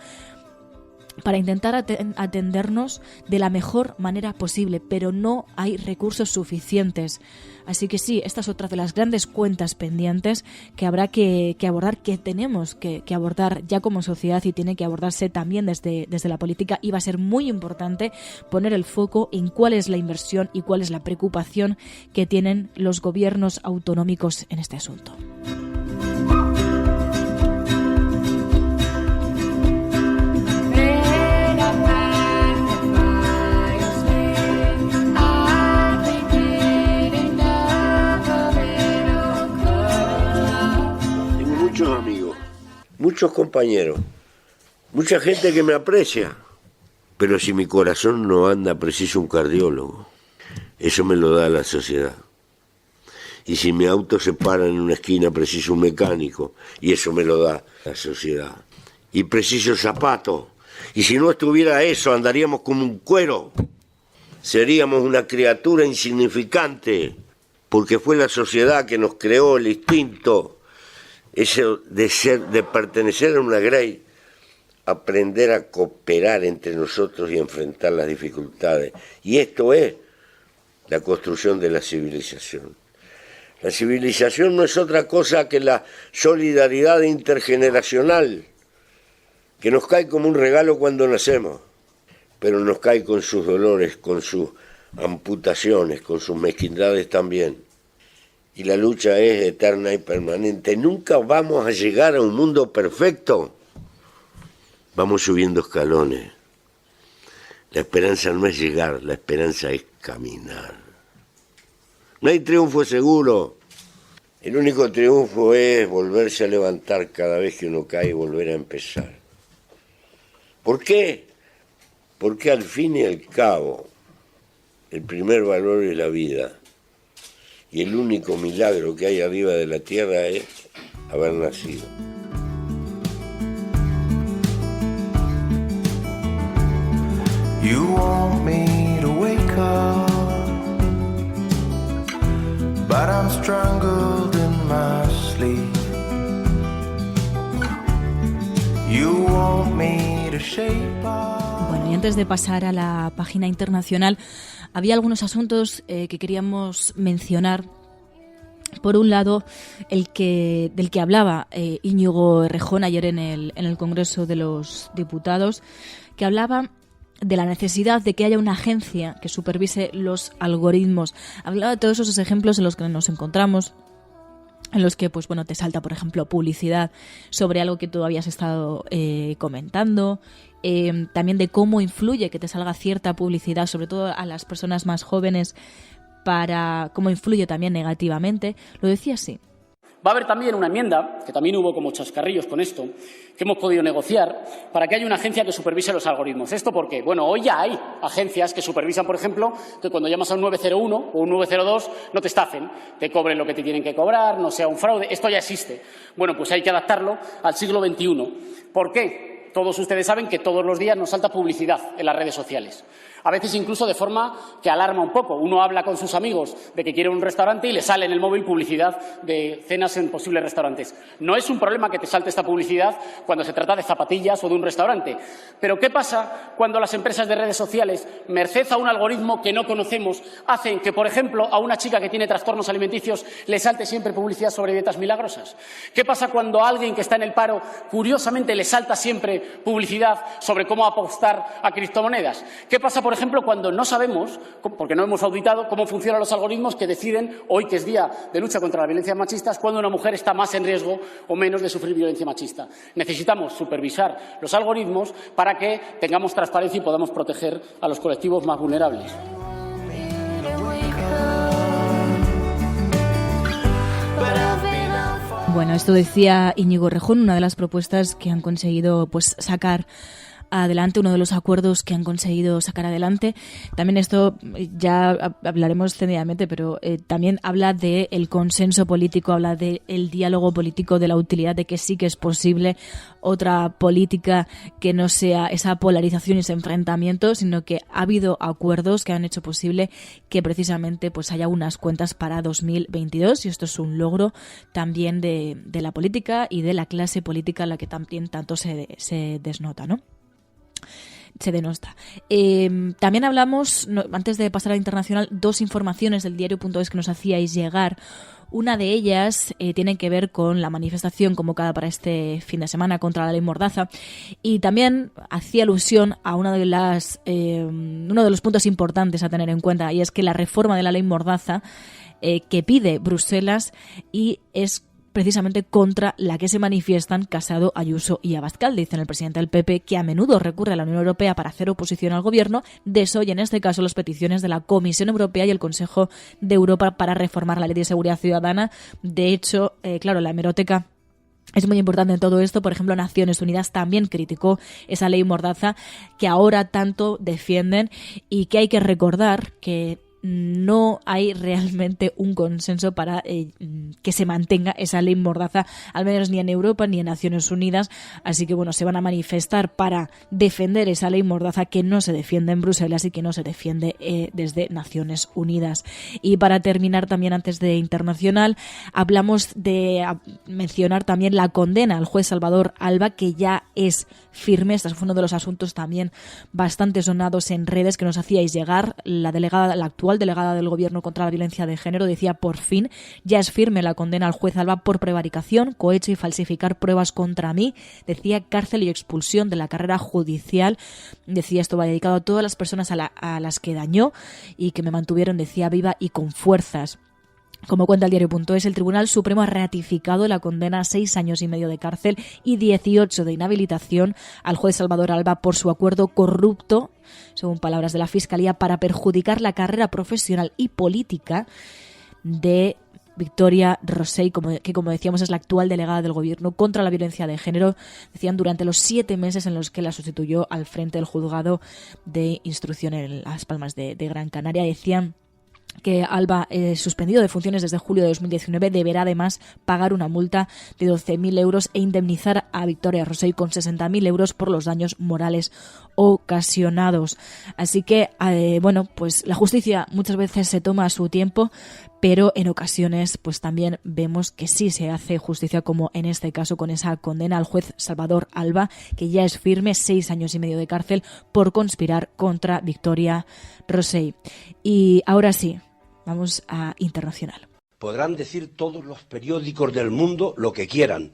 para intentar atendernos de la mejor manera posible, pero no hay recursos suficientes. Así que sí, esta es otra de las grandes cuentas pendientes que habrá que abordar, que tenemos que abordar ya como sociedad y tiene que abordarse también desde la política, y va a ser muy importante poner el foco en cuál es la inversión y cuál es la preocupación que tienen los gobiernos autonómicos en este asunto. Muchos amigos, muchos compañeros, mucha gente que me aprecia, pero si mi corazón no anda, preciso un cardiólogo. Eso me lo da la sociedad. Y si mi auto se para en una esquina, preciso un mecánico, y eso me lo da la sociedad. Y preciso zapatos, y si no estuviera eso, andaríamos como un cuero. Seríamos una criatura insignificante, porque fue la sociedad que nos creó el instinto. Eso de pertenecer a una grey, aprender a cooperar entre nosotros y enfrentar las dificultades. Y esto es la construcción de la civilización. La civilización no es otra cosa que la solidaridad intergeneracional, que nos cae como un regalo cuando nacemos, pero nos cae con sus dolores, con sus amputaciones, con sus mezquindades también. Y la lucha es eterna y permanente. Nunca vamos a llegar a un mundo perfecto. Vamos subiendo escalones. La esperanza no es llegar, la esperanza es caminar. No hay triunfo seguro. El único triunfo es volverse a levantar cada vez que uno cae y volver a empezar. ¿Por qué? Porque al fin y al cabo, el primer valor es la vida. Y el único milagro que hay arriba de la tierra es haber nacido. You want me to wake up, but I'm strangled in my sleep. You want me to shape up. Bueno, y antes de pasar a la página internacional, había algunos asuntos que queríamos mencionar. Por un lado, del que hablaba Íñigo Errejón ayer en el Congreso de los Diputados, que hablaba de la necesidad de que haya una agencia que supervise los algoritmos. Hablaba de todos esos ejemplos en los que nos encontramos, en los que pues bueno, te salta, por ejemplo, publicidad sobre algo que tú habías estado comentando. También de cómo influye que te salga cierta publicidad, sobre todo a las personas más jóvenes, para cómo influye también negativamente. Lo decía así. Va a haber también una enmienda, que también hubo como chascarrillos con esto, que hemos podido negociar para que haya una agencia que supervise los algoritmos. ¿Esto por qué? Bueno, hoy ya hay agencias que supervisan, por ejemplo, que cuando llamas a un 901 o un 902 no te estafen, te cobren lo que te tienen que cobrar, no sea un fraude. Esto ya existe. Bueno, pues hay que adaptarlo al siglo XXI. ¿Por qué? Todos ustedes saben que todos los días nos salta publicidad en las redes sociales. A veces incluso de forma que alarma un poco. Uno habla con sus amigos de que quiere un restaurante y le sale en el móvil publicidad de cenas en posibles restaurantes. No es un problema que te salte esta publicidad cuando se trata de zapatillas o de un restaurante. Pero ¿qué pasa cuando las empresas de redes sociales, merced a un algoritmo que no conocemos, hacen que, por ejemplo, a una chica que tiene trastornos alimenticios le salte siempre publicidad sobre dietas milagrosas? ¿Qué pasa cuando a alguien que está en el paro, curiosamente, le salta siempre publicidad sobre cómo apostar a criptomonedas? ¿Qué pasa, por ejemplo, cuando no sabemos, porque no hemos auditado, cómo funcionan los algoritmos que deciden, hoy que es día de lucha contra la violencia machista, cuando una mujer está más en riesgo o menos de sufrir violencia machista? Necesitamos supervisar los algoritmos para que tengamos transparencia y podamos proteger a los colectivos más vulnerables. Bueno, esto decía Íñigo Errejón, una de las propuestas que han conseguido pues sacar adelante, uno de los acuerdos que han conseguido sacar adelante. También esto ya hablaremos extendidamente, pero también habla del consenso político, habla del diálogo político, de la utilidad de que sí que es posible otra política que no sea esa polarización y ese enfrentamiento, sino que ha habido acuerdos que han hecho posible que precisamente pues haya unas cuentas para 2022, y esto es un logro también de la política y de la clase política, la que también tanto se desnota, ¿no? Se denosta. También hablamos, antes de pasar a la internacional, dos informaciones del diario.es que nos hacíais llegar. Una de ellas tiene que ver con la manifestación convocada para este fin de semana contra la ley Mordaza, y también hacía alusión a uno de los puntos importantes a tener en cuenta, y es que la reforma de la ley Mordaza que pide Bruselas y es precisamente contra la que se manifiestan Casado, Ayuso y Abascal. Dicen el presidente del PP que a menudo recurre a la Unión Europea para hacer oposición al gobierno, desoye en este caso las peticiones de la Comisión Europea y el Consejo de Europa para reformar la Ley de Seguridad Ciudadana. De hecho, claro, la hemeroteca es muy importante en todo esto. Por ejemplo, Naciones Unidas también criticó esa ley Mordaza que ahora tanto defienden, y que hay que recordar que no hay realmente un consenso para que se mantenga esa ley Mordaza, al menos ni en Europa ni en Naciones Unidas. Así que bueno, se van a manifestar para defender esa ley Mordaza que no se defiende en Bruselas y que no se defiende desde Naciones Unidas. Y para terminar, también antes de internacional, hablamos de mencionar también la condena al juez Salvador Alba, que ya es firme. Este fue uno de los asuntos también bastante sonados en redes que nos hacíais llegar. La actual delegada del Gobierno contra la violencia de género decía: por fin ya es firme la condena al juez Alba por prevaricación, cohecho y falsificar pruebas contra mí. Decía cárcel y expulsión de la carrera judicial. Decía esto va dedicado a todas las personas a las que dañó y que me mantuvieron, decía, viva y con fuerzas. Como cuenta el diario.es, el Tribunal Supremo ha ratificado la condena a 6 años y medio de cárcel y 18 de inhabilitación al juez Salvador Alba por su acuerdo corrupto, según palabras de la Fiscalía, para perjudicar la carrera profesional y política de Victoria Rosell, que como decíamos es la actual delegada del Gobierno contra la violencia de género. Decían durante los 7 meses en los que la sustituyó al frente del juzgado de instrucción en Las Palmas de Gran Canaria. Decían que Alba, suspendido de funciones desde julio de 2019, deberá además pagar una multa de 12.000 euros e indemnizar a Victoria Rosell con 60.000 euros por los daños morales ocasionados. Así que, bueno, pues la justicia muchas veces se toma su tiempo, pero en ocasiones pues también vemos que sí se hace justicia, como en este caso con esa condena al juez Salvador Alba, que ya es firme, 6 años y medio de cárcel por conspirar contra Victoria Rosell. Y ahora sí, vamos a internacional. Podrán decir todos los periódicos del mundo lo que quieran.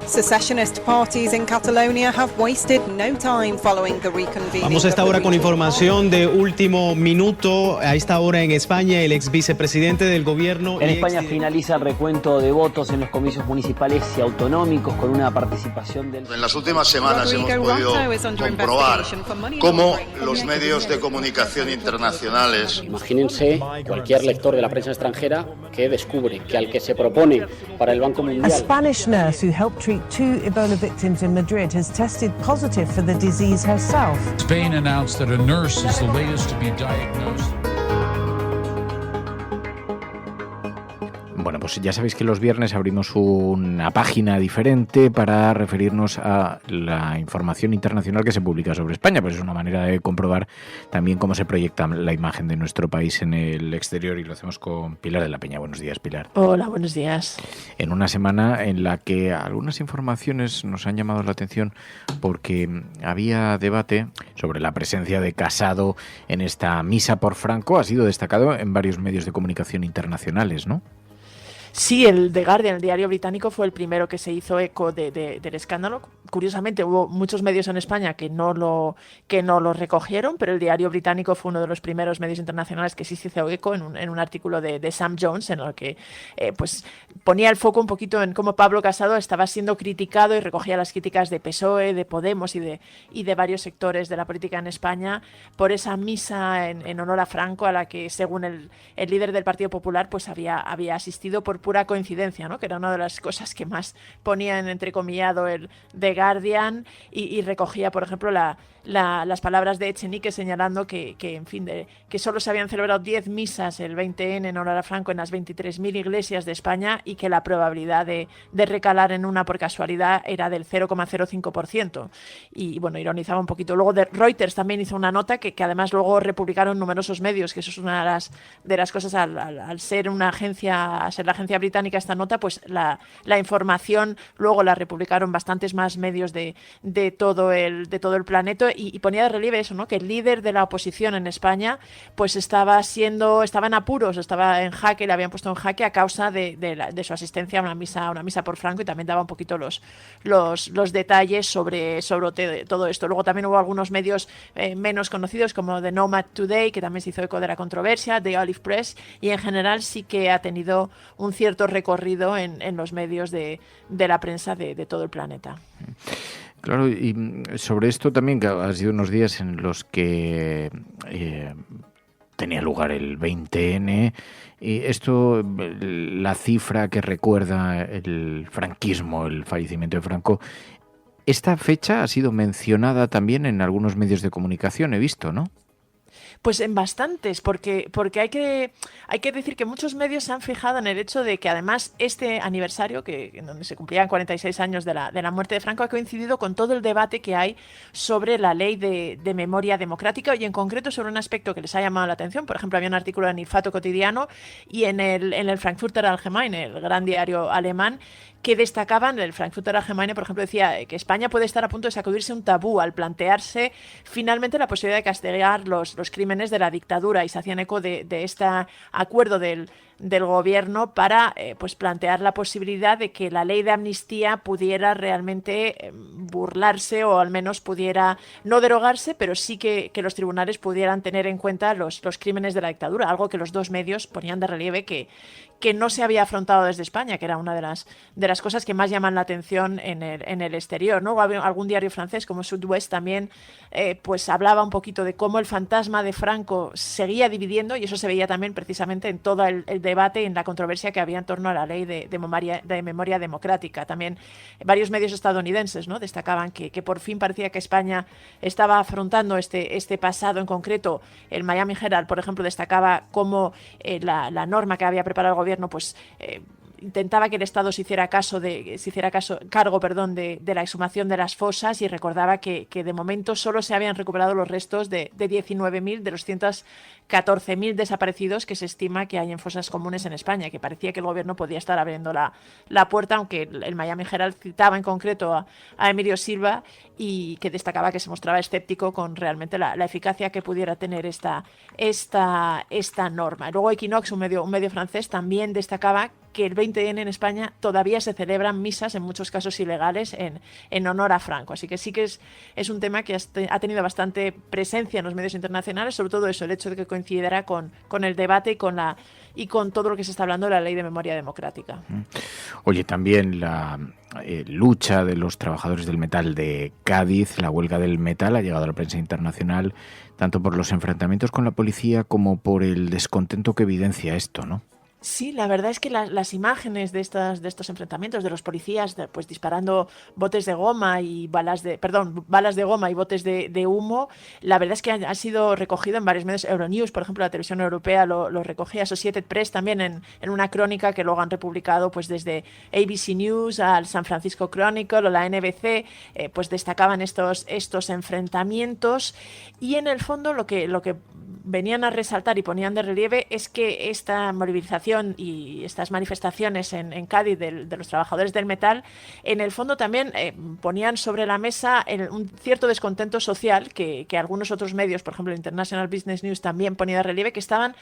Secessionist parties in Catalonia have wasted no time following the reconvening. Vamos a esta hora con información de último minuto. A esta hora en España, el ex vicepresidente del gobierno... En España finaliza el recuento de votos en los comicios municipales y autonómicos con una participación del... En las últimas semanas hemos podido comprobar cómo los medios de comunicación internacionales... Imagínense cualquier lector de la prensa extranjera que descubre que al que se propone para el Banco Mundial... A Spanish nurse who helped treat 2 Ebola victims in Madrid has tested positive for the disease herself. Spain announced that a nurse is the latest to be diagnosed. Bueno, pues ya sabéis que los viernes abrimos una página diferente para referirnos a la información internacional que se publica sobre España, pues es una manera de comprobar también cómo se proyecta la imagen de nuestro país en el exterior, y lo hacemos con Pilar de la Peña. Buenos días, Pilar. Hola, buenos días. En una semana en la que algunas informaciones nos han llamado la atención porque había debate sobre la presencia de Casado en esta misa por Franco. Ha sido destacado en varios medios de comunicación internacionales, ¿no? Sí, el The Guardian, el diario británico, fue el primero que se hizo eco del escándalo. Curiosamente, hubo muchos medios en España que no lo recogieron, pero el diario británico fue uno de los primeros medios internacionales que sí se hizo eco en un artículo de Sam Jones, en el que pues ponía el foco un poquito en cómo Pablo Casado estaba siendo criticado, y recogía las críticas de PSOE, de Podemos y de varios sectores de la política en España por esa misa en honor a Franco, a la que, según el líder del Partido Popular, pues había asistido por pura coincidencia, ¿no? Que era una de las cosas que más ponía en entrecomillado el The Guardian, y recogía, por ejemplo, las palabras de Echenique señalando que en fin, que solo se habían celebrado 10 misas el 20N en honor a Franco en las 23.000 iglesias de España, y que la probabilidad de recalar en una por casualidad era del 0,05%. Y bueno, ironizaba un poquito. Luego Reuters también hizo una nota que además luego republicaron numerosos medios, que eso es una de las cosas, al ser una agencia, a ser la agencia británica esta nota, pues la información luego la republicaron bastantes más medios de todo el planeta, y ponía de relieve eso, ¿no? Que el líder de la oposición en España pues estaba en apuros, estaba en jaque, le habían puesto en jaque a causa de su asistencia a una misa por Franco, y también daba un poquito los detalles sobre todo esto. Luego también hubo algunos medios menos conocidos, como The Nomad Today, que también se hizo eco de la controversia, The Olive Press, y en general sí que ha tenido un cierto recorrido en los medios de la prensa de todo el planeta. Claro, y sobre esto también, que ha sido unos días en los que tenía lugar el 20N, y esto, la cifra que recuerda el franquismo, el fallecimiento de Franco, esta fecha ha sido mencionada también en algunos medios de comunicación, he visto, ¿no? Pues en bastantes, porque hay que decir que muchos medios se han fijado en el hecho de que además este aniversario, en donde se cumplían 46 años de la muerte de Franco, ha coincidido con todo el debate que hay sobre la ley de memoria democrática, y en concreto sobre un aspecto que les ha llamado la atención. Por ejemplo, había un artículo en Il Fatto Quotidiano y en el Frankfurter Allgemeine, el gran diario alemán, que destacaban. El Frankfurter Allgemeine, por ejemplo, decía que España puede estar a punto de sacudirse un tabú al plantearse finalmente la posibilidad de castigar los crímenes de la dictadura, y se hacían eco de este acuerdo del gobierno para pues plantear la posibilidad de que la ley de amnistía pudiera realmente burlarse, o al menos pudiera no derogarse, pero sí que los tribunales pudieran tener en cuenta los crímenes de la dictadura, algo que los dos medios ponían de relieve que no se había afrontado desde España, que era una de las cosas que más llaman la atención en el exterior, ¿no? Algún diario francés como Sud-Ouest también pues hablaba un poquito de cómo el fantasma de Franco seguía dividiendo, y eso se veía también precisamente en todo el debate, en la controversia que había en torno a la ley de memoria democrática. También varios medios estadounidenses, ¿no? Destacaban que por fin parecía que España estaba afrontando este pasado en concreto. El Miami Herald, por ejemplo, destacaba cómo la norma que había preparado el gobierno pues intentaba que el Estado se hiciera cargo de la exhumación de las fosas, y recordaba que de momento solo se habían recuperado los restos de 19.000 de los 114.000 desaparecidos que se estima que hay en fosas comunes en España, que parecía que el gobierno podía estar abriendo la puerta, aunque el Miami Herald citaba en concreto a Emilio Silva, y que destacaba que se mostraba escéptico con realmente la eficacia que pudiera tener esta norma. Luego Equinox, un medio francés, también destacaba que el 20N en España todavía se celebran misas, en muchos casos ilegales, en honor a Franco. Así que sí que es un tema que ha tenido bastante presencia en los medios internacionales, sobre todo eso, el hecho de que coincidiera con el debate y con todo lo que se está hablando de la Ley de Memoria Democrática. Oye, también la lucha de los trabajadores del metal de Cádiz, la huelga del metal, ha llegado a la prensa internacional, tanto por los enfrentamientos con la policía como por el descontento que evidencia esto, ¿no? Sí, la verdad es que las imágenes de estos enfrentamientos, de los policías pues disparando botes de goma y balas de goma y botes de humo, la verdad es que ha sido recogido en varios medios. Euronews, por ejemplo, la televisión europea lo recogía, Associated Press también en una crónica que luego han republicado pues desde ABC News al San Francisco Chronicle o la NBC, pues destacaban estos enfrentamientos, y en el fondo lo que venían a resaltar y ponían de relieve es que esta movilización y estas manifestaciones en Cádiz de los trabajadores del metal, en el fondo también ponían sobre la mesa un cierto descontento social que algunos otros medios, por ejemplo International Business News, también ponía de relieve, que estaban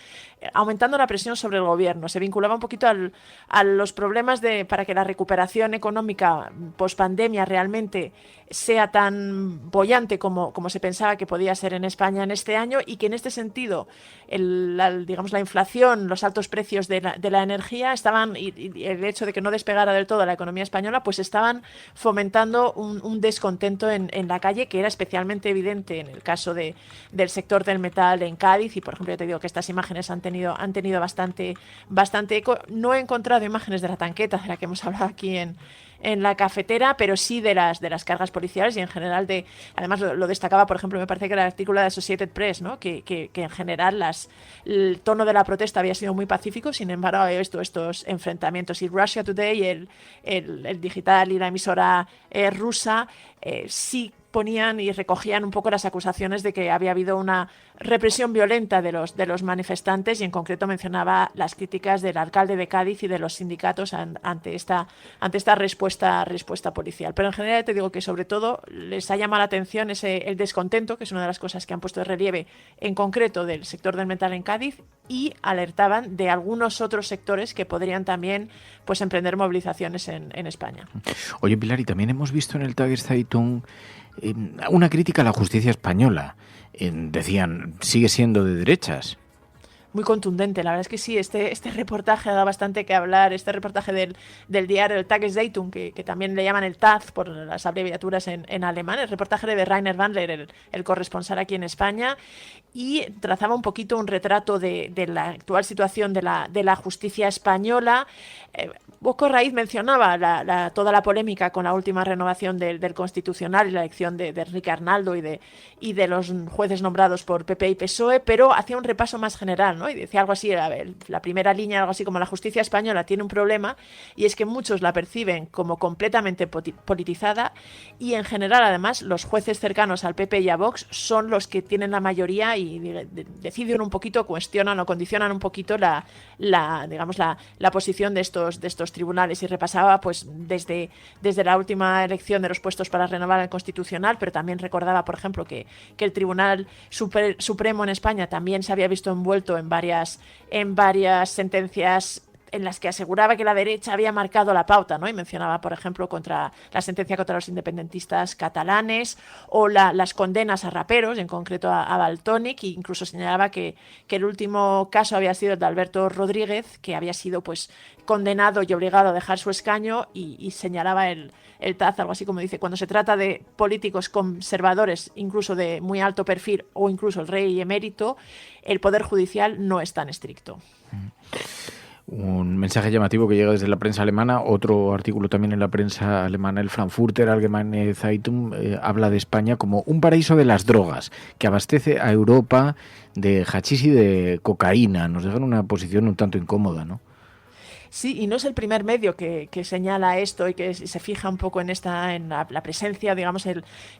aumentando la presión sobre el gobierno. Se vinculaba un poquito a los problemas para que la recuperación económica post-pandemia realmente sea tan boyante como se pensaba que podía ser en España en este año, y que en este sentido la inflación, los altos precios de la energía y el hecho de que no despegara del todo la economía española, pues estaban fomentando un descontento en la calle, que era especialmente evidente en el caso del sector del metal en Cádiz. Y por ejemplo, yo te digo que estas imágenes han tenido bastante eco. No he encontrado imágenes de la tanqueta de la que hemos hablado aquí en la cafetera, pero sí de las cargas policiales, y en general además lo destacaba, por ejemplo, me parece que era el artículo de Associated Press, ¿no? que en general el tono de la protesta había sido muy pacífico, sin embargo había visto estos enfrentamientos. Y Russia Today, el digital y la emisora rusa, sí ponían y recogían un poco las acusaciones de que había habido una represión violenta de los manifestantes, y en concreto mencionaba las críticas del alcalde de Cádiz y de los sindicatos ante esta respuesta policial. Pero en general te digo que sobre todo les ha llamado la atención el descontento, que es una de las cosas que han puesto de relieve en concreto del sector del metal en Cádiz, y alertaban de algunos otros sectores que podrían también pues emprender movilizaciones en España. Oye, Pilar, y también hemos visto en el Tageszeitung una crítica a la justicia española. Decían, sigue siendo de derechas. Muy contundente, la verdad es que sí, este reportaje ha dado bastante que hablar, este reportaje del diario, el Tageszeitung, que también le llaman el Taz por las abreviaturas en alemán, el reportaje de Rainer Wandler, el corresponsal aquí en España, y trazaba un poquito un retrato de la actual situación de la justicia española. Bosco Raíz mencionaba toda la polémica con la última renovación del Constitucional y la elección de Enrique Arnaldo y de los jueces nombrados por PP y PSOE, pero hacía un repaso más general, ¿no? Y decía algo así, la primera línea, algo así como: la justicia española tiene un problema, y es que muchos la perciben como completamente politizada, y en general además los jueces cercanos al PP y a Vox son los que tienen la mayoría y deciden un poquito, cuestionan o condicionan un poquito la posición de estos tribunales. Y repasaba pues desde la última elección de los puestos para renovar el Constitucional, pero también recordaba, por ejemplo, que el Tribunal Supremo en España también se había visto envuelto en varias sentencias en las que aseguraba que la derecha había marcado la pauta, ¿no? Y mencionaba, por ejemplo, contra la sentencia contra los independentistas catalanes, o las condenas a raperos, en concreto a Valtònyc, e incluso señalaba que el último caso había sido el de Alberto Rodríguez, que había sido pues condenado y obligado a dejar su escaño, y señalaba el Taz algo así como dice: cuando se trata de políticos conservadores, incluso de muy alto perfil, o incluso el rey emérito, el poder judicial no es tan estricto. Un mensaje llamativo que llega desde la prensa alemana. Otro artículo también en la prensa alemana, el Frankfurter Allgemeine Zeitung, habla de España como un paraíso de las drogas, que abastece a Europa de hachís y de cocaína. Nos deja en una posición un tanto incómoda, ¿no? Sí, y no es el primer medio que señala esto y que se fija un poco en la presencia, digamos,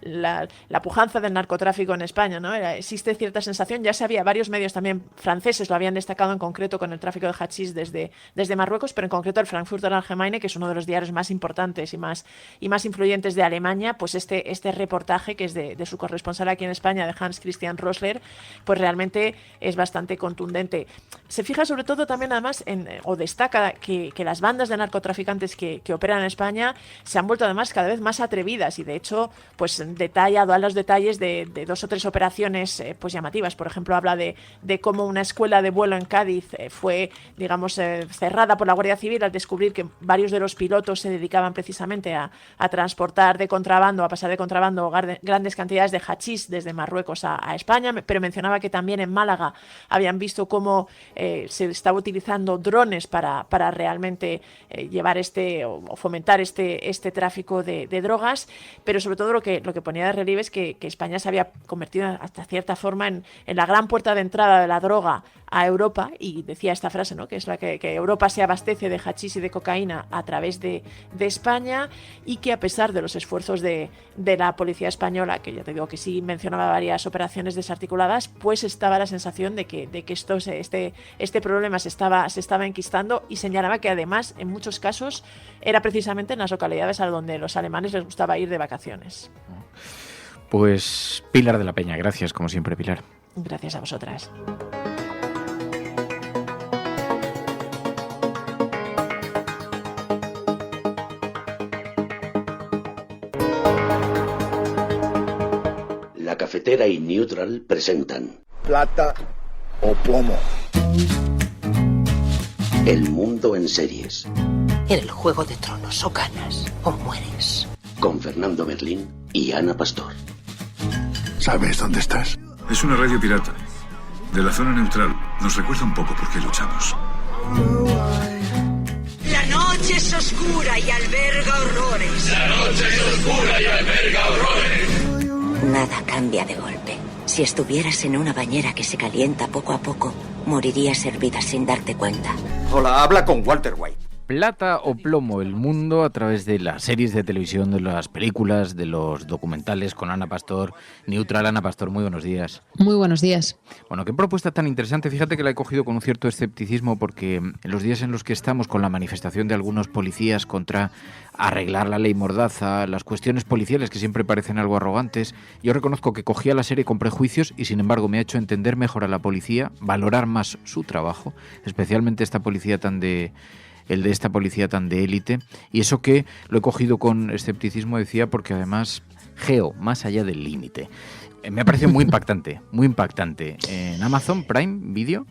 la pujanza del narcotráfico en España, ¿no? Existe cierta sensación, ya se había, varios medios también franceses lo habían destacado en concreto con el tráfico de hachís desde Marruecos, pero en concreto el Frankfurter Allgemeine, que es uno de los diarios más importantes y más influyentes de Alemania, pues este reportaje, que es de su corresponsal aquí en España, de Hans Christian Rosler, pues realmente es bastante contundente. Se fija sobre todo también además o destaca que las bandas de narcotraficantes que operan en España se han vuelto además cada vez más atrevidas y de hecho pues da los detalles de 2 o 3 operaciones pues llamativas. Por ejemplo, habla de cómo una escuela de vuelo en Cádiz fue, digamos, cerrada por la Guardia Civil al descubrir que varios de los pilotos se dedicaban precisamente a transportar de contrabando, a pasar de contrabando grandes cantidades de hachís desde Marruecos a España, pero mencionaba que también en Málaga habían visto cómo se estaba utilizando drones para realmente llevar o fomentar este tráfico de drogas, pero sobre todo lo que ponía de relieve es que España se había convertido hasta cierta forma en la gran puerta de entrada de la droga a Europa, y decía esta frase, ¿no?, que es la que Europa se abastece de hachís y de cocaína a través de España, y que a pesar de los esfuerzos de la policía española, que ya te digo que sí mencionaba varias operaciones desarticuladas, pues estaba la sensación de que este problema se estaba enquistando, y señalaba que además en muchos casos era precisamente en las localidades a donde los alemanes les gustaba ir de vacaciones. Pues Pilar de la Peña, gracias como siempre, Pilar. Gracias a vosotras. La Cafetera y Neutral presentan Plata o Plomo. El mundo en series. En el Juego de Tronos, o ganas o mueres. Con Fernando Merlín y Ana Pastor. ¿Sabes dónde estás? Es una radio pirata. De la zona neutral. Nos recuerda un poco por qué luchamos. La noche es oscura y alberga horrores. La noche es oscura y alberga horrores. Nada cambia de golpe. Si estuvieras en una bañera que se calienta poco a poco, morirías hervida sin darte cuenta. Hola, habla con Walter White. Plata o plomo, el mundo a través de las series de televisión, de las películas, de los documentales, con Ana Pastor, Neutral. Ana Pastor, muy buenos días. Muy buenos días. Bueno, qué propuesta tan interesante. Fíjate que la he cogido con un cierto escepticismo, porque en los días en los que estamos con la manifestación de algunos policías contra arreglar la ley Mordaza, las cuestiones policiales que siempre parecen algo arrogantes, yo reconozco que cogía la serie con prejuicios y sin embargo me ha hecho entender mejor a la policía, valorar más su trabajo, especialmente esta policía el de esta policía tan de élite, y eso que lo he cogido con escepticismo, decía, porque además más allá del límite. Me ha parecido muy impactante, muy impactante. En Amazon Prime Video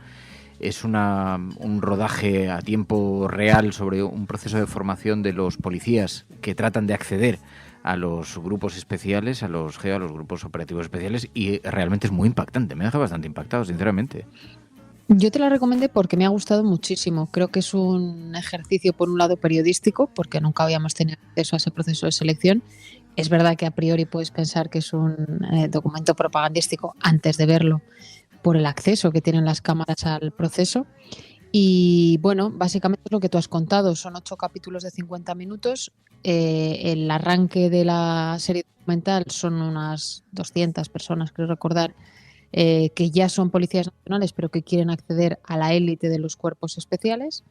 es un rodaje a tiempo real sobre un proceso de formación de los policías que tratan de acceder a los grupos especiales, a los grupos operativos especiales, y realmente es muy impactante. Me deja bastante impactado, sinceramente. Yo te la recomendé porque me ha gustado muchísimo. Creo que es un ejercicio, por un lado, periodístico, porque nunca habíamos tenido acceso a ese proceso de selección. Es verdad que a priori puedes pensar que es un documento propagandístico antes de verlo, por el acceso que tienen las cámaras al proceso. Y bueno, básicamente es lo que tú has contado. Son 8 capítulos de 50 minutos. El arranque de la serie documental son unas 200 personas, creo recordar, que ya son policías nacionales pero que quieren acceder a la élite de los cuerpos especiales,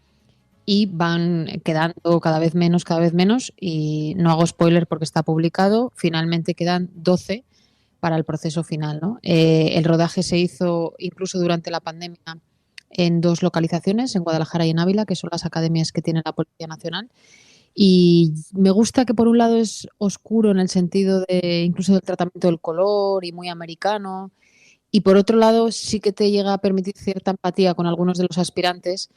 y van quedando cada vez menos, y no hago spoiler porque está publicado. Finalmente quedan 12 para el proceso final, ¿no? El rodaje se hizo incluso durante la pandemia en 2 localizaciones, en Guadalajara y en Ávila, que son las academias que tiene la Policía Nacional. Y me gusta que por un lado es oscuro en el sentido de incluso del tratamiento del color y muy americano, y por otro lado sí que te llega a permitir cierta empatía con algunos de los aspirantes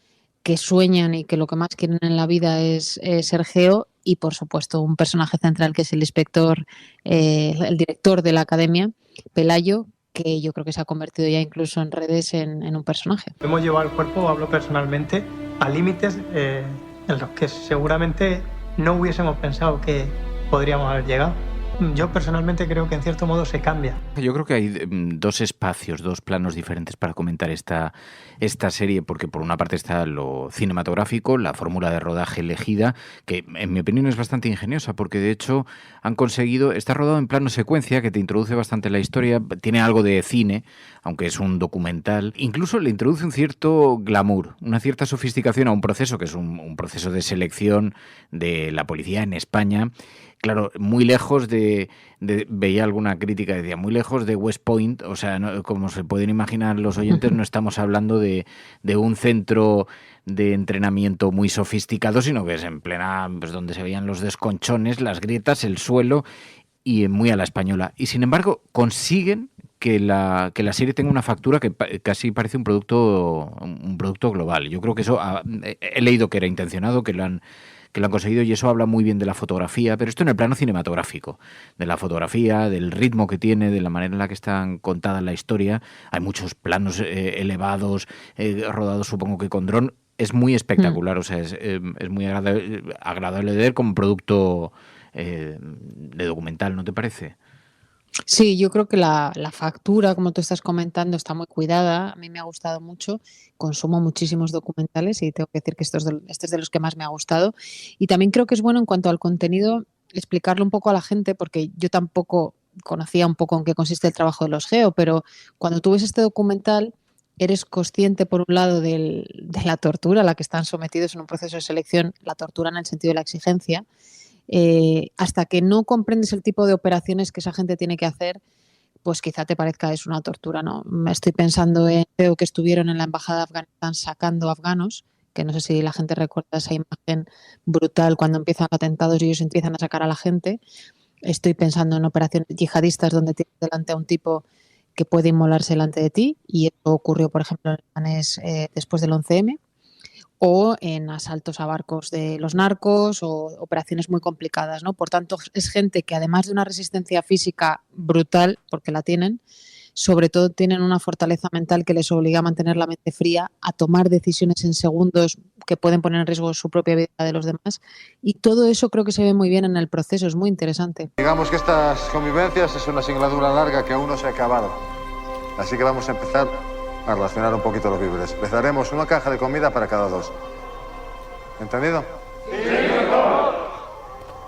que sueñan y que lo que más quieren en la vida es ser geo, y por supuesto un personaje central que es el inspector, el director de la academia, Pelayo, que yo creo que se ha convertido ya incluso en redes en un personaje. Hemos llevado el cuerpo, hablo personalmente, a límites en los que seguramente no hubiésemos pensado que podríamos haber llegado. yo personalmente creo que en cierto modo se cambia. Yo creo que hay dos espacios, dos planos diferentes para comentar esta serie, porque por una parte está lo cinematográfico, la fórmula de rodaje elegida, que en mi opinión es bastante ingeniosa, porque de hecho han conseguido, está rodado en plano secuencia, que te introduce bastante la historia, tiene algo de cine, aunque es un documental, incluso le introduce un cierto glamour, una cierta sofisticación a un proceso que es un proceso de selección de la policía en España. Claro, muy lejos veía alguna crítica, decía, muy lejos de West Point, o sea, no, como se pueden imaginar los oyentes, no estamos hablando de un centro de entrenamiento muy sofisticado, sino que es en plena, pues donde se veían los desconchones, las grietas, el suelo, y muy a la española. Y sin embargo, consiguen que la serie tenga una factura que casi parece un producto global. Yo creo que eso, he leído que era intencionado, que lo han conseguido, y eso habla muy bien de la fotografía, pero esto en el plano cinematográfico, de la fotografía, del ritmo que tiene, de la manera en la que están contada la historia. Hay muchos planos elevados, rodados supongo que con dron. Es muy espectacular, o sea, es muy agradable de ver como producto de documental, ¿no te parece? Sí, yo creo que la factura, como tú estás comentando, está muy cuidada. A mí me ha gustado mucho. Consumo muchísimos documentales y tengo que decir que este es de los que más me ha gustado. Y también creo que es bueno en cuanto al contenido explicarlo un poco a la gente, porque yo tampoco conocía un poco en qué consiste el trabajo de los GEO, pero cuando tú ves este documental eres consciente, por un lado, de la tortura a la que están sometidos en un proceso de selección, la tortura en el sentido de la exigencia. Hasta que no comprendes el tipo de operaciones que esa gente tiene que hacer, pues quizá te parezca es una tortura, ¿no? Me estoy pensando en creo que estuvieron en la embajada de Afganistán sacando afganos, que no sé si la gente recuerda esa imagen brutal cuando empiezan atentados y ellos empiezan a sacar a la gente. Estoy pensando en operaciones yihadistas donde tienes delante a un tipo que puede inmolarse delante de ti, y eso ocurrió, por ejemplo, en Libanés después del 11M. O en asaltos a barcos de los narcos o operaciones muy complicadas, ¿no? Por tanto, es gente que además de una resistencia física brutal, porque la tienen, sobre todo tienen una fortaleza mental que les obliga a mantener la mente fría, a tomar decisiones en segundos que pueden poner en riesgo su propia vida y de los demás. Y todo eso creo que se ve muy bien en el proceso, es muy interesante. Digamos que estas convivencias es una singladura larga que aún no se ha acabado. Así que vamos a empezar a racionar un poquito los víveres. Les daremos una caja de comida para cada dos. ¿Entendido? Sí, señor.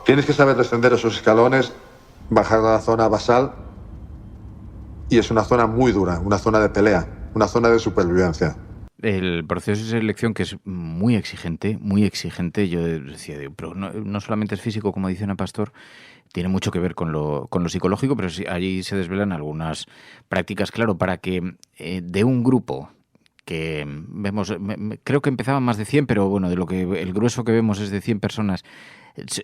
Tienes que saber descender esos escalones, bajar a la zona basal, y es una zona muy dura, una zona de pelea, una zona de supervivencia. El proceso de selección, que es muy exigente, yo decía, pero no solamente es físico, como dice Ana Pastor, tiene mucho que ver con lo psicológico, pero sí, allí se desvelan algunas prácticas, claro, para que de un grupo que vemos, creo que empezaban más de 100, pero bueno, de lo que el grueso que vemos es de 100 personas,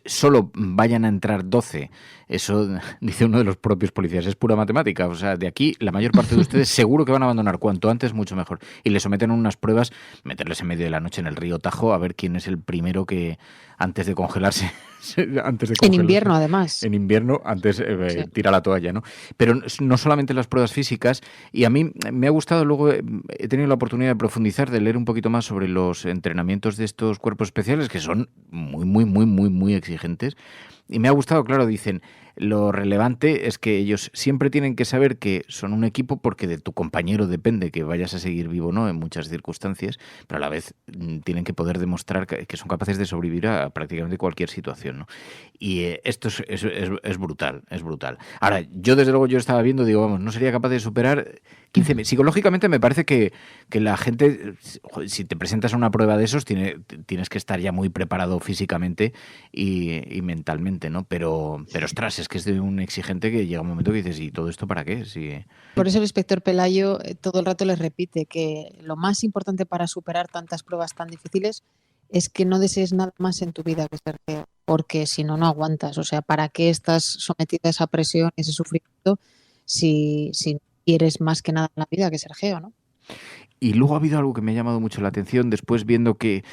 solo vayan a entrar 12, eso dice uno de los propios policías, es pura matemática, o sea, de aquí la mayor parte de ustedes seguro que van a abandonar, cuanto antes mucho mejor, y les someten a unas pruebas, meterles en medio de la noche en el río Tajo a ver quién es el primero que antes de congelarse en invierno, además. En invierno, antes tira la toalla, ¿no? Pero no solamente las pruebas físicas, y a mí me ha gustado, luego he tenido la oportunidad de profundizar, de leer un poquito más sobre los entrenamientos de estos cuerpos especiales, que son muy exigentes, y me ha gustado, claro, dicen, lo relevante es que ellos siempre tienen que saber que son un equipo porque de tu compañero depende que vayas a seguir vivo o no en muchas circunstancias, pero a la vez tienen que poder demostrar que son capaces de sobrevivir a prácticamente cualquier situación, ¿no? Y esto es brutal, es brutal. Ahora, yo desde luego estaba viendo, digo, vamos, no sería capaz de superar 15. Psicológicamente me parece que la gente, si te presentas a una prueba de esos, tienes que estar ya muy preparado físicamente y mentalmente, ¿no? Pero ostras, es que es de un exigente que llega un momento que dices, ¿y todo esto para qué? Sí. Por eso el inspector Pelayo todo el rato les repite que lo más importante para superar tantas pruebas tan difíciles es que no desees nada más en tu vida que ser GEO, porque si no, no aguantas. O sea, ¿para qué estás sometida a esa presión y ese sufrimiento si quieres más que nada en la vida que ser GEO, ¿no? Y luego ha habido algo que me ha llamado mucho la atención, después viendo que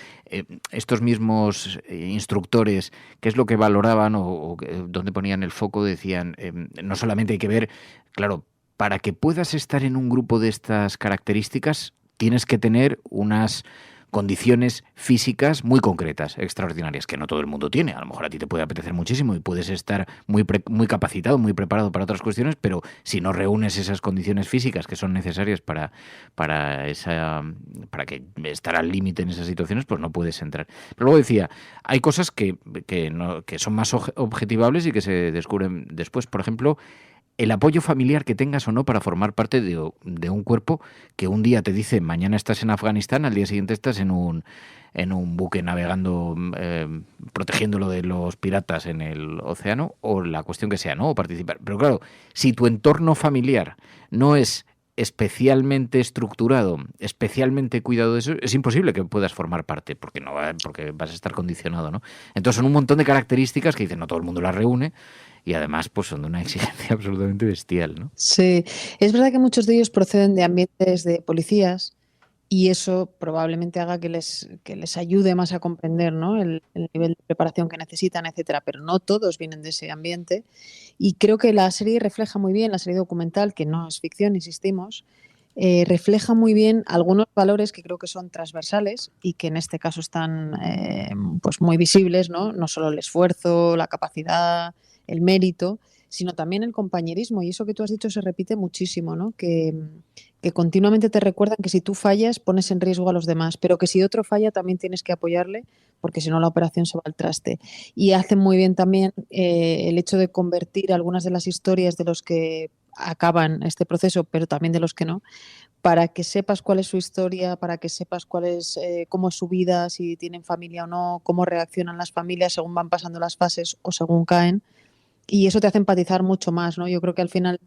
estos mismos instructores, qué es lo que valoraban o dónde ponían el foco, decían, no solamente hay que ver, claro, para que puedas estar en un grupo de estas características, tienes que tener unas condiciones físicas muy concretas, extraordinarias, que no todo el mundo tiene. A lo mejor a ti te puede apetecer muchísimo y puedes estar muy capacitado, muy preparado para otras cuestiones, pero si no reúnes esas condiciones físicas que son necesarias para que estar al límite en esas situaciones, pues no puedes entrar. Pero luego decía, hay cosas que son más objetivables y que se descubren después. Por ejemplo, el apoyo familiar que tengas o no para formar parte de un cuerpo que un día te dice mañana estás en Afganistán, al día siguiente estás en un buque navegando, protegiéndolo de los piratas en el océano, o la cuestión que sea, ¿no? O participar. Pero claro, si tu entorno familiar no es especialmente estructurado, especialmente cuidado de eso, es imposible que puedas formar parte, porque vas a estar condicionado, ¿no? Entonces son un montón de características que dicen no todo el mundo las reúne. Y además pues son de una exigencia absolutamente bestial, ¿no? Sí, es verdad que muchos de ellos proceden de ambientes de policías y eso probablemente haga que les ayude más a comprender, ¿no? el nivel de preparación que necesitan, etcétera, pero no todos vienen de ese ambiente y creo que la serie refleja muy bien, la serie documental, que no es ficción, insistimos, refleja muy bien algunos valores que creo que son transversales y que en este caso están pues muy visibles, ¿no? No solo el esfuerzo, la capacidad, el mérito, sino también el compañerismo. Y eso que tú has dicho se repite muchísimo, ¿no? Que continuamente te recuerdan que si tú fallas pones en riesgo a los demás, pero que si otro falla también tienes que apoyarle porque si no la operación se va al traste. Y hacen muy bien también el hecho de convertir algunas de las historias de los que acaban este proceso, pero también de los que no, para que sepas cuál es su historia, para que sepas cómo es su vida, si tienen familia o no, cómo reaccionan las familias según van pasando las fases o según caen. Y eso te hace empatizar mucho más, ¿no? Yo creo que al final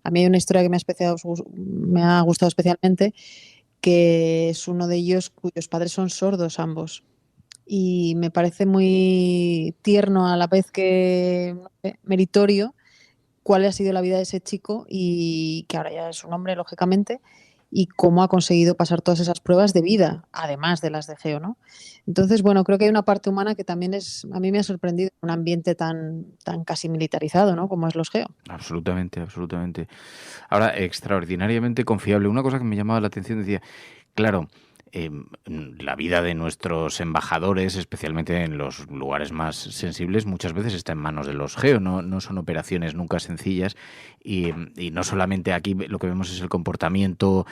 a mí hay una historia que me ha gustado especialmente, que es uno de ellos cuyos padres son sordos ambos. Y me parece muy tierno a la vez que meritorio cuál ha sido la vida de ese chico y que ahora ya es un hombre, lógicamente, y cómo ha conseguido pasar todas esas pruebas de vida, además de las de Geo, ¿no? Entonces, bueno, creo que hay una parte humana que también a mí me ha sorprendido en un ambiente tan casi militarizado, ¿no? Como es los Geo. Absolutamente, absolutamente. Ahora, extraordinariamente confiable. Una cosa que me llamaba la atención, decía, claro, la vida de nuestros embajadores, especialmente en los lugares más sensibles, muchas veces está en manos de los Geo, no son operaciones nunca sencillas y no solamente aquí lo que vemos es el comportamiento,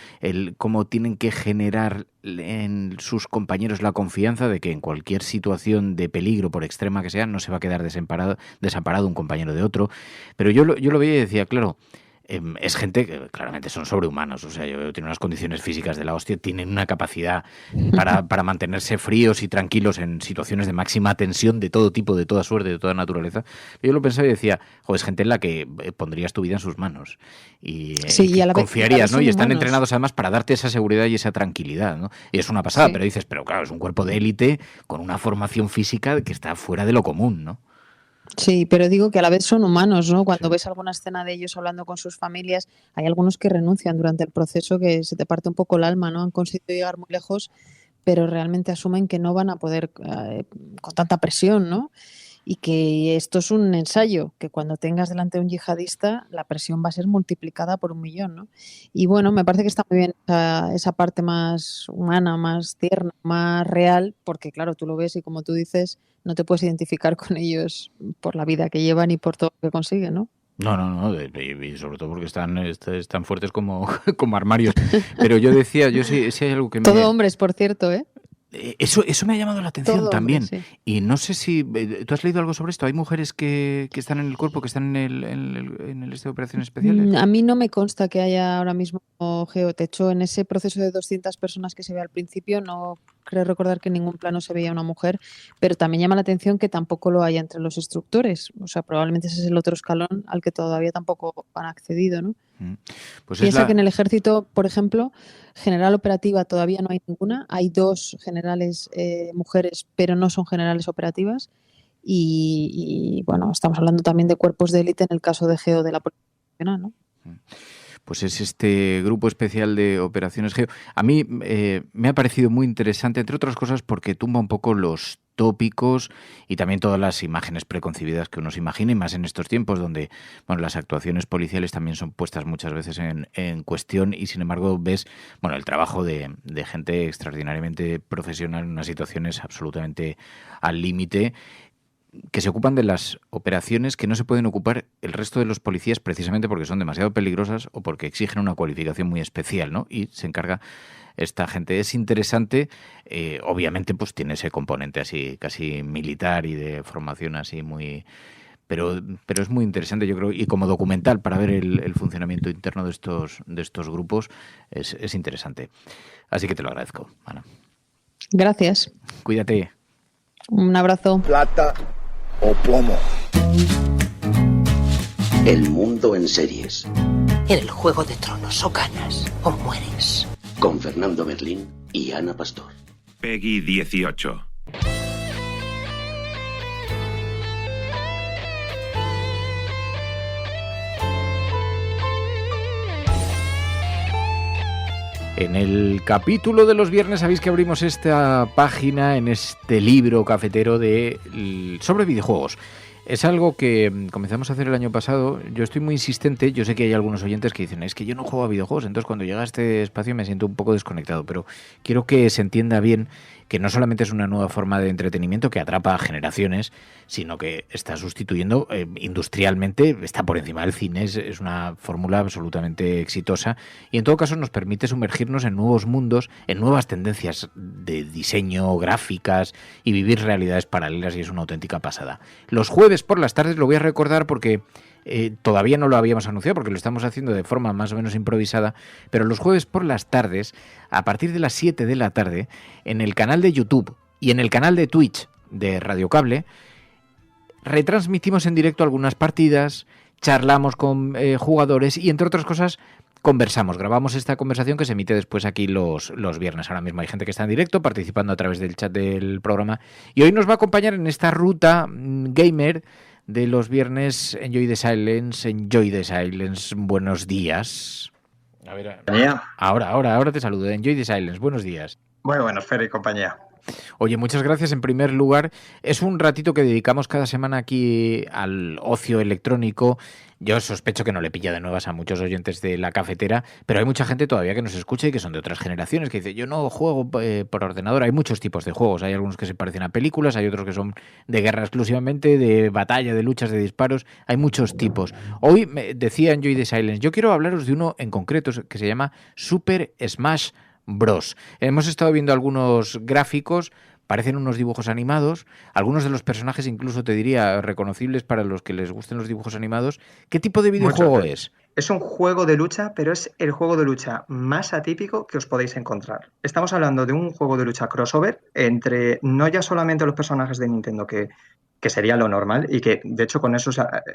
cómo tienen que generar en sus compañeros la confianza de que en cualquier situación de peligro, por extrema que sea, no se va a quedar desamparado un compañero de otro. Pero yo lo veía y decía, claro, es gente que claramente son sobrehumanos, o sea, tienen unas condiciones físicas de la hostia, tienen una capacidad para mantenerse fríos y tranquilos en situaciones de máxima tensión de todo tipo, de toda suerte, de toda naturaleza. Yo lo pensaba y decía, es gente en la que pondrías tu vida en sus manos y, y a la confiarías, ¿no? Y están entrenados además para darte esa seguridad y esa tranquilidad, ¿no? Y es una pasada, pero dices, pero claro, es un cuerpo de élite con una formación física que está fuera de lo común, ¿no? Sí, pero digo que a la vez son humanos, ¿no? Cuando ves alguna escena de ellos hablando con sus familias, hay algunos que renuncian durante el proceso, que se te parte un poco el alma, ¿no? Han conseguido llegar muy lejos, pero realmente asumen que no van a poder con tanta presión, ¿no? Y que esto es un ensayo, que cuando tengas delante de un yihadista la presión va a ser multiplicada por 1.000.000, ¿no? Y bueno, me parece que está muy bien esa parte más humana, más tierna, más real, porque claro, tú lo ves y como tú dices, no te puedes identificar con ellos por la vida que llevan y por todo lo que consiguen, ¿no? No, y sobre todo porque están fuertes como armarios. Pero yo decía, sí hay algo que Todo hombres, por cierto, ¿eh? Eso me ha llamado la atención Todo también. hombre, sí. Y no sé si... ¿Tú has leído algo sobre esto? ¿Hay mujeres que están en el cuerpo, que están en el este de operaciones especiales? A mí no me consta que haya ahora mismo Geo. De hecho, en ese proceso de 200 personas que se ve al principio, no creo recordar que en ningún plano se veía una mujer, pero también llama la atención que tampoco lo haya entre los instructores. O sea, probablemente ese es el otro escalón al que todavía tampoco han accedido, ¿no? Pues Piensa que en el ejército, por ejemplo, general operativa todavía no hay ninguna. Hay 2 generales mujeres, pero no son generales operativas. Y bueno, estamos hablando también de cuerpos de élite en el caso de Geo de la Policía Nacional, ¿no? Pues es este grupo especial de operaciones Geo. A mí me ha parecido muy interesante, entre otras cosas, porque tumba un poco los tópicos y también todas las imágenes preconcebidas que uno se imagina, y más en estos tiempos donde las actuaciones policiales también son puestas muchas veces en cuestión, y sin embargo ves el trabajo de gente extraordinariamente profesional en unas situaciones absolutamente al límite, que se ocupan de las operaciones que no se pueden ocupar el resto de los policías, precisamente porque son demasiado peligrosas o porque exigen una cualificación muy especial, ¿no? Y se encarga esta gente. Es interesante, obviamente pues tiene ese componente así casi militar y de formación así muy... Pero es muy interesante, yo creo, y como documental para ver el funcionamiento interno de estos grupos es interesante. Así que te lo agradezco, Ana. Gracias. Cuídate. Un abrazo. Plata o plomo. El mundo en series. En el Juego de Tronos, o ganas o mueres. Con Fernando Berlín y Ana Pastor. Peggy 18. En el capítulo de los viernes sabéis que abrimos esta página en este libro cafetero sobre videojuegos. Es algo que comenzamos a hacer el año pasado. Yo estoy muy insistente. Yo sé que hay algunos oyentes que dicen, es que yo no juego a videojuegos, entonces cuando llega a este espacio me siento un poco desconectado. Pero quiero que se entienda bien que no solamente es una nueva forma de entretenimiento que atrapa a generaciones, sino que está sustituyendo industrialmente, está por encima del cine, es una fórmula absolutamente exitosa, y en todo caso nos permite sumergirnos en nuevos mundos, en nuevas tendencias de diseño, gráficas, y vivir realidades paralelas, y es una auténtica pasada. Los jueves por las tardes, lo voy a recordar porque todavía no lo habíamos anunciado porque lo estamos haciendo de forma más o menos improvisada, pero los jueves por las tardes, a partir de las 7 de la tarde, en el canal de YouTube y en el canal de Twitch de Radio Cable, retransmitimos en directo algunas partidas, charlamos con jugadores y, entre otras cosas, conversamos. Grabamos esta conversación que se emite después aquí los viernes. Ahora mismo hay gente que está en directo participando a través del chat del programa, y hoy nos va a acompañar en esta ruta gamer de los viernes Enjoy the Silence. Buenos días. A ver, ahora te saludo. Enjoy the Silence. Buenos días. Muy buenos, Fer y compañía. Oye, muchas gracias en primer lugar. Es un ratito que dedicamos cada semana aquí al ocio electrónico. Yo sospecho que no le pilla de nuevas a muchos oyentes de la cafetera, pero hay mucha gente todavía que nos escucha y que son de otras generaciones, que dice, yo no juego por ordenador. Hay muchos tipos de juegos. Hay algunos que se parecen a películas, hay otros que son de guerra exclusivamente, de batalla, de luchas, de disparos. Hay muchos tipos. Hoy me decía Enjoy the Silence, yo quiero hablaros de uno en concreto que se llama Super Smash Bros. Hemos estado viendo algunos gráficos, parecen unos dibujos animados, algunos de los personajes incluso te diría reconocibles para los que les gusten los dibujos animados. ¿Qué tipo de videojuego es? Es un juego de lucha, pero es el juego de lucha más atípico que os podéis encontrar. Estamos hablando de un juego de lucha crossover entre no ya solamente los personajes de Nintendo, que sería lo normal y que de hecho con eso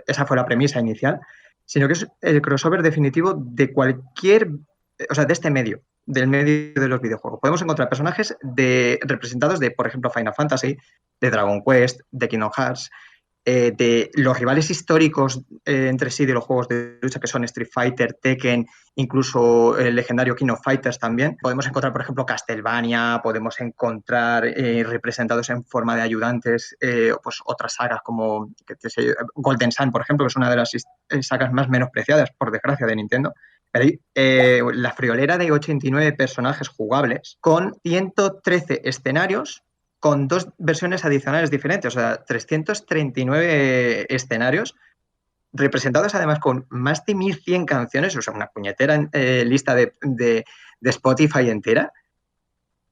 esa fue la premisa inicial, sino que es el crossover definitivo de cualquier, o sea, de este medio, del medio de los videojuegos. Podemos encontrar personajes representados de, por ejemplo, Final Fantasy, de Dragon Quest, de Kingdom Hearts, de los rivales históricos entre sí de los juegos de lucha que son Street Fighter, Tekken, incluso el legendario King of Fighters también. Podemos encontrar, por ejemplo, Castlevania, podemos encontrar representados en forma de ayudantes, pues otras sagas como Golden Sun, por ejemplo, que es una de las sagas más menospreciadas, por desgracia, de Nintendo. La friolera de 89 personajes jugables con 113 escenarios con 2 versiones adicionales diferentes, o sea, 339 escenarios representados además con más de 1.100 canciones, o sea, una puñetera lista de Spotify entera.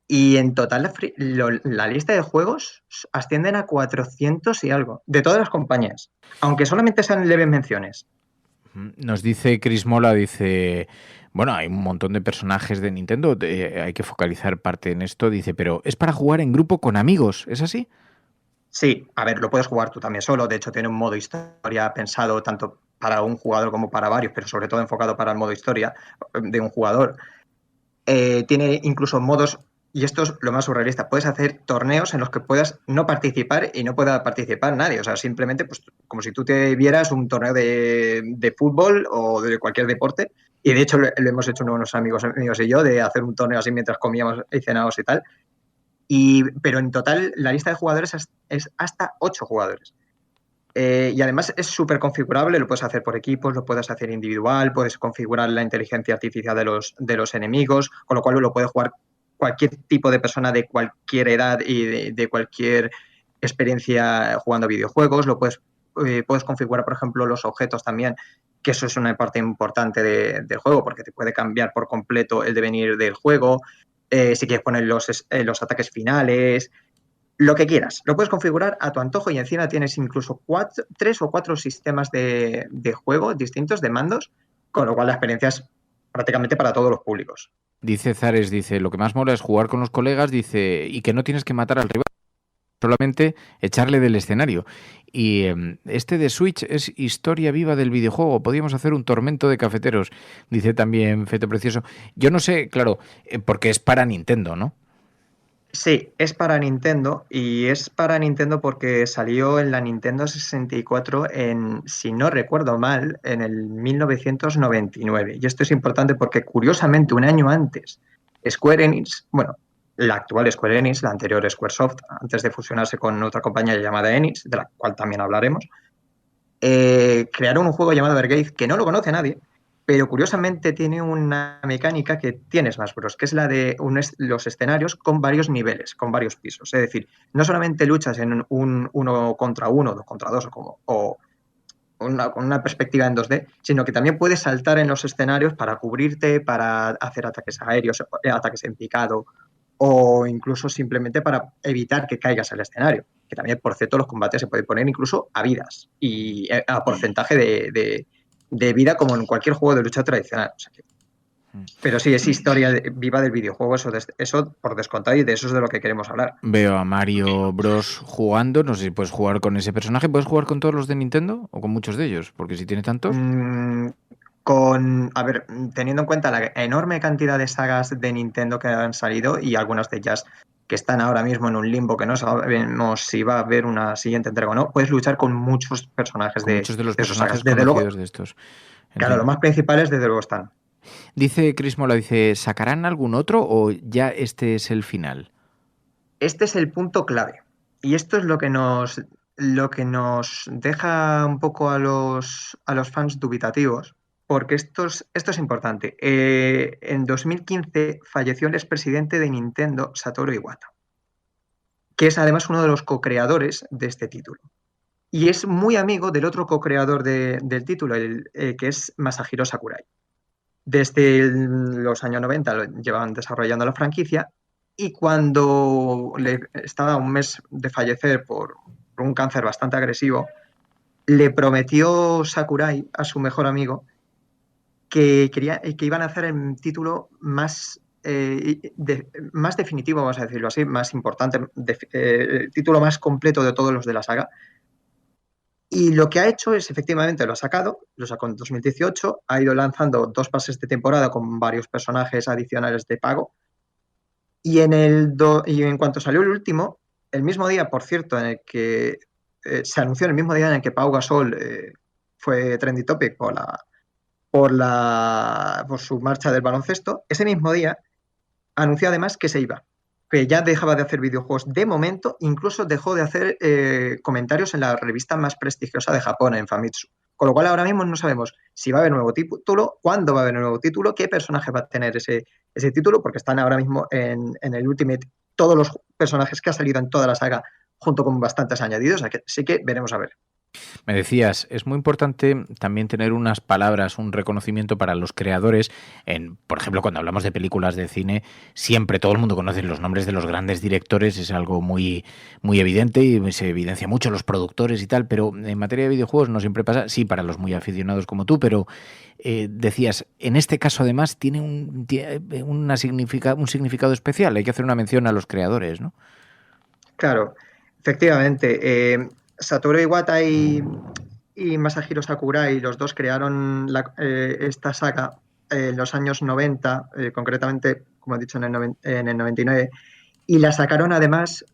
Y en total la lista de juegos ascienden a 400 y algo, de todas las compañías, aunque solamente sean leves menciones. Nos dice Chris Mola, dice, bueno, hay un montón de personajes de Nintendo, hay que focalizar parte en esto, dice, pero es para jugar en grupo con amigos, ¿es así? Sí, a ver, lo puedes jugar tú también solo, de hecho tiene un modo historia pensado tanto para un jugador como para varios, pero sobre todo enfocado para el modo historia de un jugador. Tiene incluso modos, y esto es lo más surrealista, puedes hacer torneos en los que puedas no participar y no pueda participar nadie, o sea, simplemente pues como si tú te vieras un torneo de fútbol o de cualquier deporte, y de hecho lo hemos hecho unos amigos y yo, de hacer un torneo así mientras comíamos y cenábamos y tal, Pero en total la lista de jugadores es hasta 8 jugadores. Y además es súper configurable, lo puedes hacer por equipos, lo puedes hacer individual, puedes configurar la inteligencia artificial de los enemigos, con lo cual lo puede jugar cualquier tipo de persona de cualquier edad y de cualquier experiencia jugando videojuegos. Puedes configurar, por ejemplo, los objetos también, que eso es una parte importante del juego, porque te puede cambiar por completo el devenir del juego. Si quieres poner los ataques finales, lo que quieras, lo puedes configurar a tu antojo y encima tienes incluso 3 o 4 sistemas de juego distintos de mandos, con lo cual la experiencia es prácticamente para todos los públicos. Dice Zares, lo que más mola es jugar con los colegas, y que no tienes que matar al rival, solamente echarle del escenario. Y este de Switch es historia viva del videojuego. Podríamos hacer un tormento de cafeteros, dice también Feto Precioso. Yo no sé, claro, porque es para Nintendo, ¿no? Sí, es para Nintendo, y es para Nintendo porque salió en la Nintendo 64 si no recuerdo mal, en el 1999. Y esto es importante porque, curiosamente, un año antes, Square Enix, bueno, la actual Square Enix, la anterior Squaresoft, antes de fusionarse con otra compañía llamada Enix, de la cual también hablaremos, crearon un juego llamado Evergate, que no lo conoce nadie, pero curiosamente tiene una mecánica que tiene Smash Bros., que es la de los escenarios con varios niveles, con varios pisos. Es decir, no solamente luchas en un 1 contra 1, 2 contra 2 o una perspectiva en 2D, sino que también puedes saltar en los escenarios para cubrirte, para hacer ataques aéreos, ataques en picado, o incluso simplemente para evitar que caigas al escenario. Que también, por cierto, los combates se pueden poner incluso a vidas y a porcentaje de vida, como en cualquier juego de lucha tradicional. O sea que, pero sí, es historia viva del videojuego, eso por descontado, y de eso es de lo que queremos hablar. Veo a Mario Bros jugando, no sé si puedes jugar con ese personaje. ¿Puedes jugar con todos los de Nintendo o con muchos de ellos? Porque si tiene tantos... teniendo en cuenta la enorme cantidad de sagas de Nintendo que han salido, y algunas de ellas que están ahora mismo en un limbo, que no sabemos si va a haber una siguiente entrega o no, puedes luchar con muchos personajes muchos de los personajes desde conocidos luego, de estos. Claro, los más principales desde luego están. Dice Chris Mola, ¿sacarán algún otro o ya este es el final? Este es el punto clave. Y esto es lo que nos deja un poco a los fans dubitativos, porque esto es importante. En 2015 falleció el expresidente de Nintendo, Satoru Iwata, que es además uno de los co-creadores de este título. Y es muy amigo del otro co-creador del título, que es Masahiro Sakurai. Desde los años 90 lo llevaban desarrollando la franquicia, y cuando estaba a un mes de fallecer por un cáncer bastante agresivo, le prometió Sakurai a su mejor amigo que iban a hacer el título más definitivo, vamos a decirlo así, más importante, el título más completo de todos los de la saga. Y lo que ha hecho es, efectivamente, lo sacó en 2018, ha ido lanzando 2 pases de temporada con varios personajes adicionales de pago, y en cuanto salió el último, el mismo día, por cierto, en el que se anunció, el mismo día en el que Pau Gasol fue trending topic por su marcha del baloncesto, ese mismo día anunció además que se iba, que ya dejaba de hacer videojuegos de momento, incluso dejó de hacer comentarios en la revista más prestigiosa de Japón, en Famitsu. Con lo cual ahora mismo no sabemos si va a haber nuevo título, cuándo va a haber un nuevo título, qué personaje va a tener ese título, porque están ahora mismo en el Ultimate todos los personajes que ha salido en toda la saga, junto con bastantes añadidos, así que veremos a ver. Me decías, es muy importante también tener unas palabras, un reconocimiento para los creadores. Por ejemplo, cuando hablamos de películas de cine, siempre todo el mundo conoce los nombres de los grandes directores, es algo muy, muy evidente y se evidencia mucho los productores y tal, pero en materia de videojuegos no siempre pasa, sí, para los muy aficionados como tú, pero decías, en este caso además tiene un significado especial, hay que hacer una mención a los creadores, ¿no? Claro, efectivamente. Satoru Iwata y Masahiro Sakurai, los dos crearon esta saga en los años 90, concretamente, como he dicho, en el 99, y la sacaron además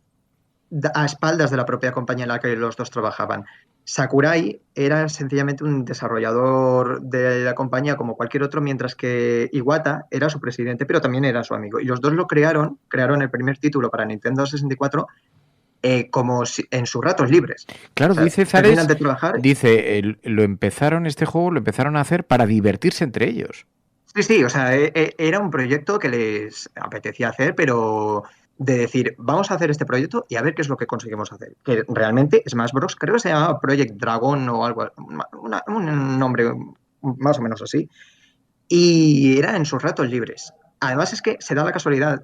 a espaldas de la propia compañía en la que los dos trabajaban. Sakurai era sencillamente un desarrollador de la compañía como cualquier otro, mientras que Iwata era su presidente, pero también era su amigo. Y los dos crearon el primer título para Nintendo 64 como en sus ratos libres. Claro, o sea, dice Zares, de trabajar, este juego lo empezaron a hacer para divertirse entre ellos. Sí, o sea, era un proyecto que les apetecía hacer, pero de decir, vamos a hacer este proyecto y a ver qué es lo que conseguimos hacer. Que realmente Smash Bros. Creo que se llamaba Project Dragon o algo, un nombre más o menos así, y era en sus ratos libres. Además es que se da la casualidad,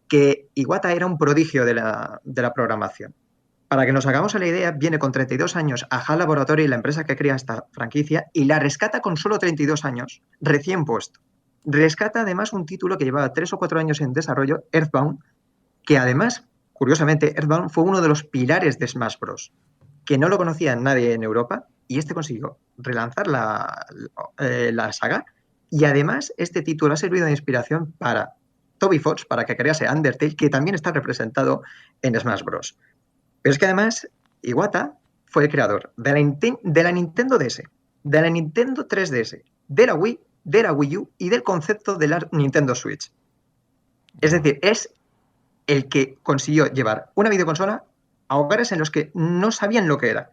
que Iwata era un prodigio de la programación. Para que nos hagamos a la idea, viene con 32 años a HAL Laboratory, la empresa que crea esta franquicia, y la rescata con solo 32 años, recién puesto. Rescata además un título que llevaba 3 o 4 años en desarrollo, Earthbound, que además, curiosamente, Earthbound fue uno de los pilares de Smash Bros., que no lo conocía nadie en Europa, y este consiguió relanzar la saga, y además este título ha servido de inspiración para Toby Fox, para que crease Undertale, que también está representado en Smash Bros. Pero es que además Iwata fue el creador de la Nintendo DS, de la Nintendo 3DS, de la Wii, de la Wii U y del concepto de la Nintendo Switch. Es decir, es el que consiguió llevar una videoconsola a hogares en los que no sabían lo que era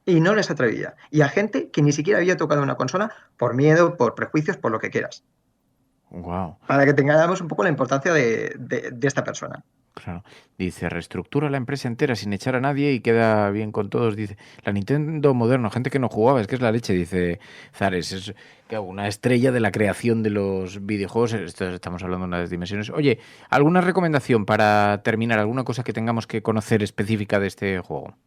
y no les atrevía. Y a gente que ni siquiera había tocado una consola por miedo, por prejuicios, por lo que quieras. Wow. Para que tengamos un poco la importancia de esta persona. Claro. Dice, reestructura la empresa entera sin echar a nadie y queda bien con todos. Dice, la Nintendo moderno, gente que no jugaba, es que es la leche, dice Zares. Es una estrella de la creación de los videojuegos. Estamos hablando de unas dimensiones. Oye, ¿alguna recomendación para terminar? ¿Alguna cosa que tengamos que conocer específica de este juego?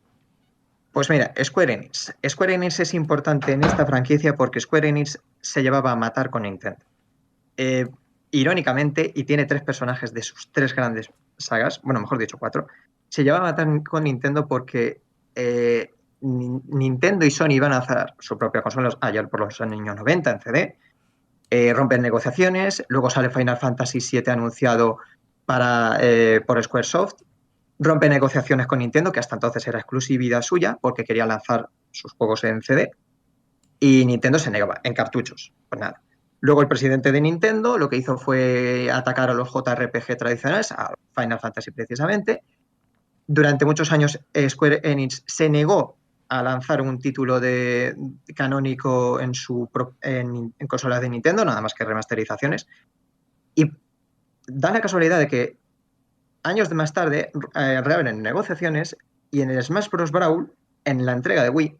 Pues mira, Square Enix. Square Enix es importante en esta franquicia porque Square Enix se llevaba a matar con Nintendo. Irónicamente, y tiene 3 personajes de sus 3 grandes sagas, bueno, mejor dicho 4, se llevaba a matar con Nintendo porque Nintendo y Sony iban a hacer su propia consola allá por los años 90 en CD, rompen negociaciones, luego sale Final Fantasy VII anunciado por Squaresoft, rompe negociaciones con Nintendo, que hasta entonces era exclusividad suya porque quería lanzar sus juegos en CD, y Nintendo se negaba en cartuchos, pues nada. Luego el presidente de Nintendo lo que hizo fue atacar a los JRPG tradicionales, a Final Fantasy precisamente. Durante muchos años Square Enix se negó a lanzar un título canónico en consolas de Nintendo, nada más que remasterizaciones. Y da la casualidad de que años más tarde reabren negociaciones y en el Smash Bros. Brawl, en la entrega de Wii,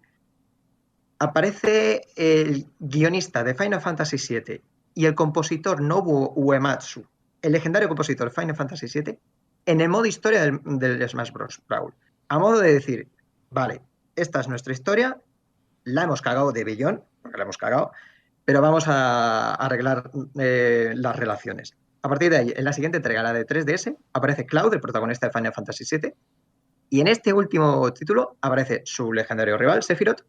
aparece el guionista de Final Fantasy VII y el compositor Nobuo Uematsu, el legendario compositor de Final Fantasy VII, en el modo historia del Smash Bros. Brawl. A modo de decir, vale, esta es nuestra historia, la hemos cagado de billón, porque la hemos cagado, pero vamos a arreglar las relaciones. A partir de ahí, en la siguiente entrega, la de 3DS, aparece Cloud, el protagonista de Final Fantasy VII, y en este último título aparece su legendario rival, Sephiroth,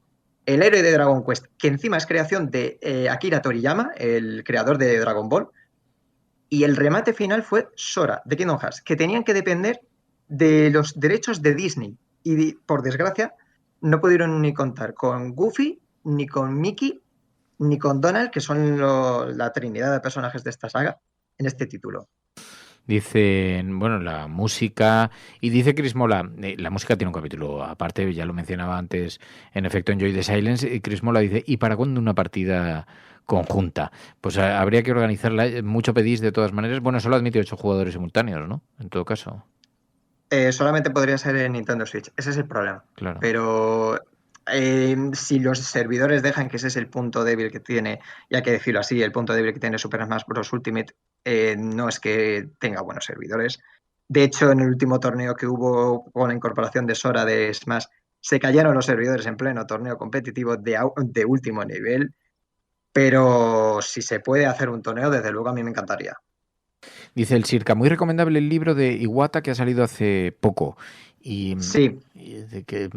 el héroe de Dragon Quest, que encima es creación de Akira Toriyama, el creador de Dragon Ball, y el remate final fue Sora, de Kingdom Hearts, que tenían que depender de los derechos de Disney, y por desgracia no pudieron ni contar con Goofy, ni con Mickey, ni con Donald, que son la trinidad de personajes de esta saga, en este título. Dicen, bueno, la música, y dice Chris Mola, la música tiene un capítulo aparte, ya lo mencionaba antes, en efecto, Enjoy the Silence, y Chris Mola dice, ¿y para cuándo una partida conjunta? Pues habría que organizarla, mucho pedís de todas maneras, bueno, solo admite 8 jugadores simultáneos, ¿no? En todo caso. Solamente podría ser en Nintendo Switch, ese es el problema. Claro. Pero si los servidores dejan, que ese es el punto débil que tiene, y hay que decirlo así, el punto débil que tiene Super Smash Bros. Ultimate, no es que tenga buenos servidores. De hecho, en el último torneo que hubo con la incorporación de Sora de Smash, se cayeron los servidores en pleno torneo competitivo de último nivel, pero si se puede hacer un torneo, desde luego a mí me encantaría. Dice el Sirka, muy recomendable el libro de Iwata que ha salido hace poco. Y sí. Dice que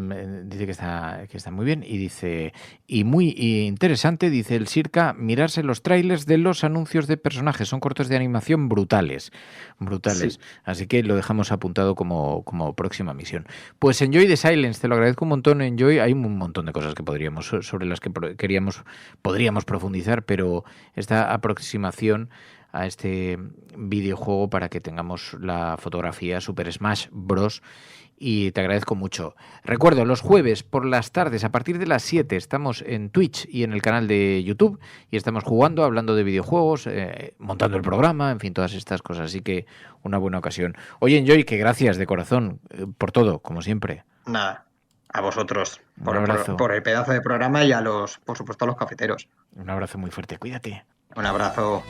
está muy bien y dice, y muy interesante, dice el Sirka, mirarse los trailers de los anuncios de personajes, son cortos de animación brutales, sí. Así que lo dejamos apuntado como próxima misión. Pues Enjoy the Silence, te lo agradezco un montón. Enjoy, hay un montón de cosas que sobre las que podríamos profundizar, pero esta aproximación a este videojuego para que tengamos la fotografía Super Smash Bros. Y te agradezco mucho. Recuerdo, los jueves por las tardes, a partir de las 7, estamos en Twitch y en el canal de YouTube y estamos jugando, hablando de videojuegos, montando el programa, en fin, todas estas cosas. Así que una buena ocasión. Oye, Enjoy, que gracias de corazón por todo, como siempre. Nada, a vosotros por el pedazo de programa y por supuesto, a los cafeteros. Un abrazo muy fuerte, cuídate. Un abrazo.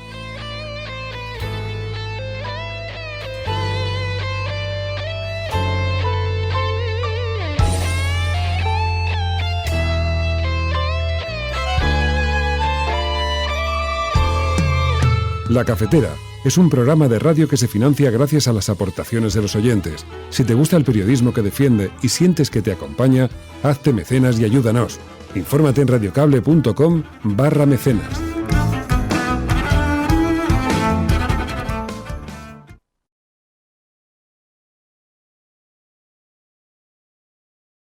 La Cafetera es un programa de radio que se financia gracias a las aportaciones de los oyentes. Si te gusta el periodismo que defiende y sientes que te acompaña, hazte mecenas y ayúdanos. Infórmate en radiocable.com/mecenas.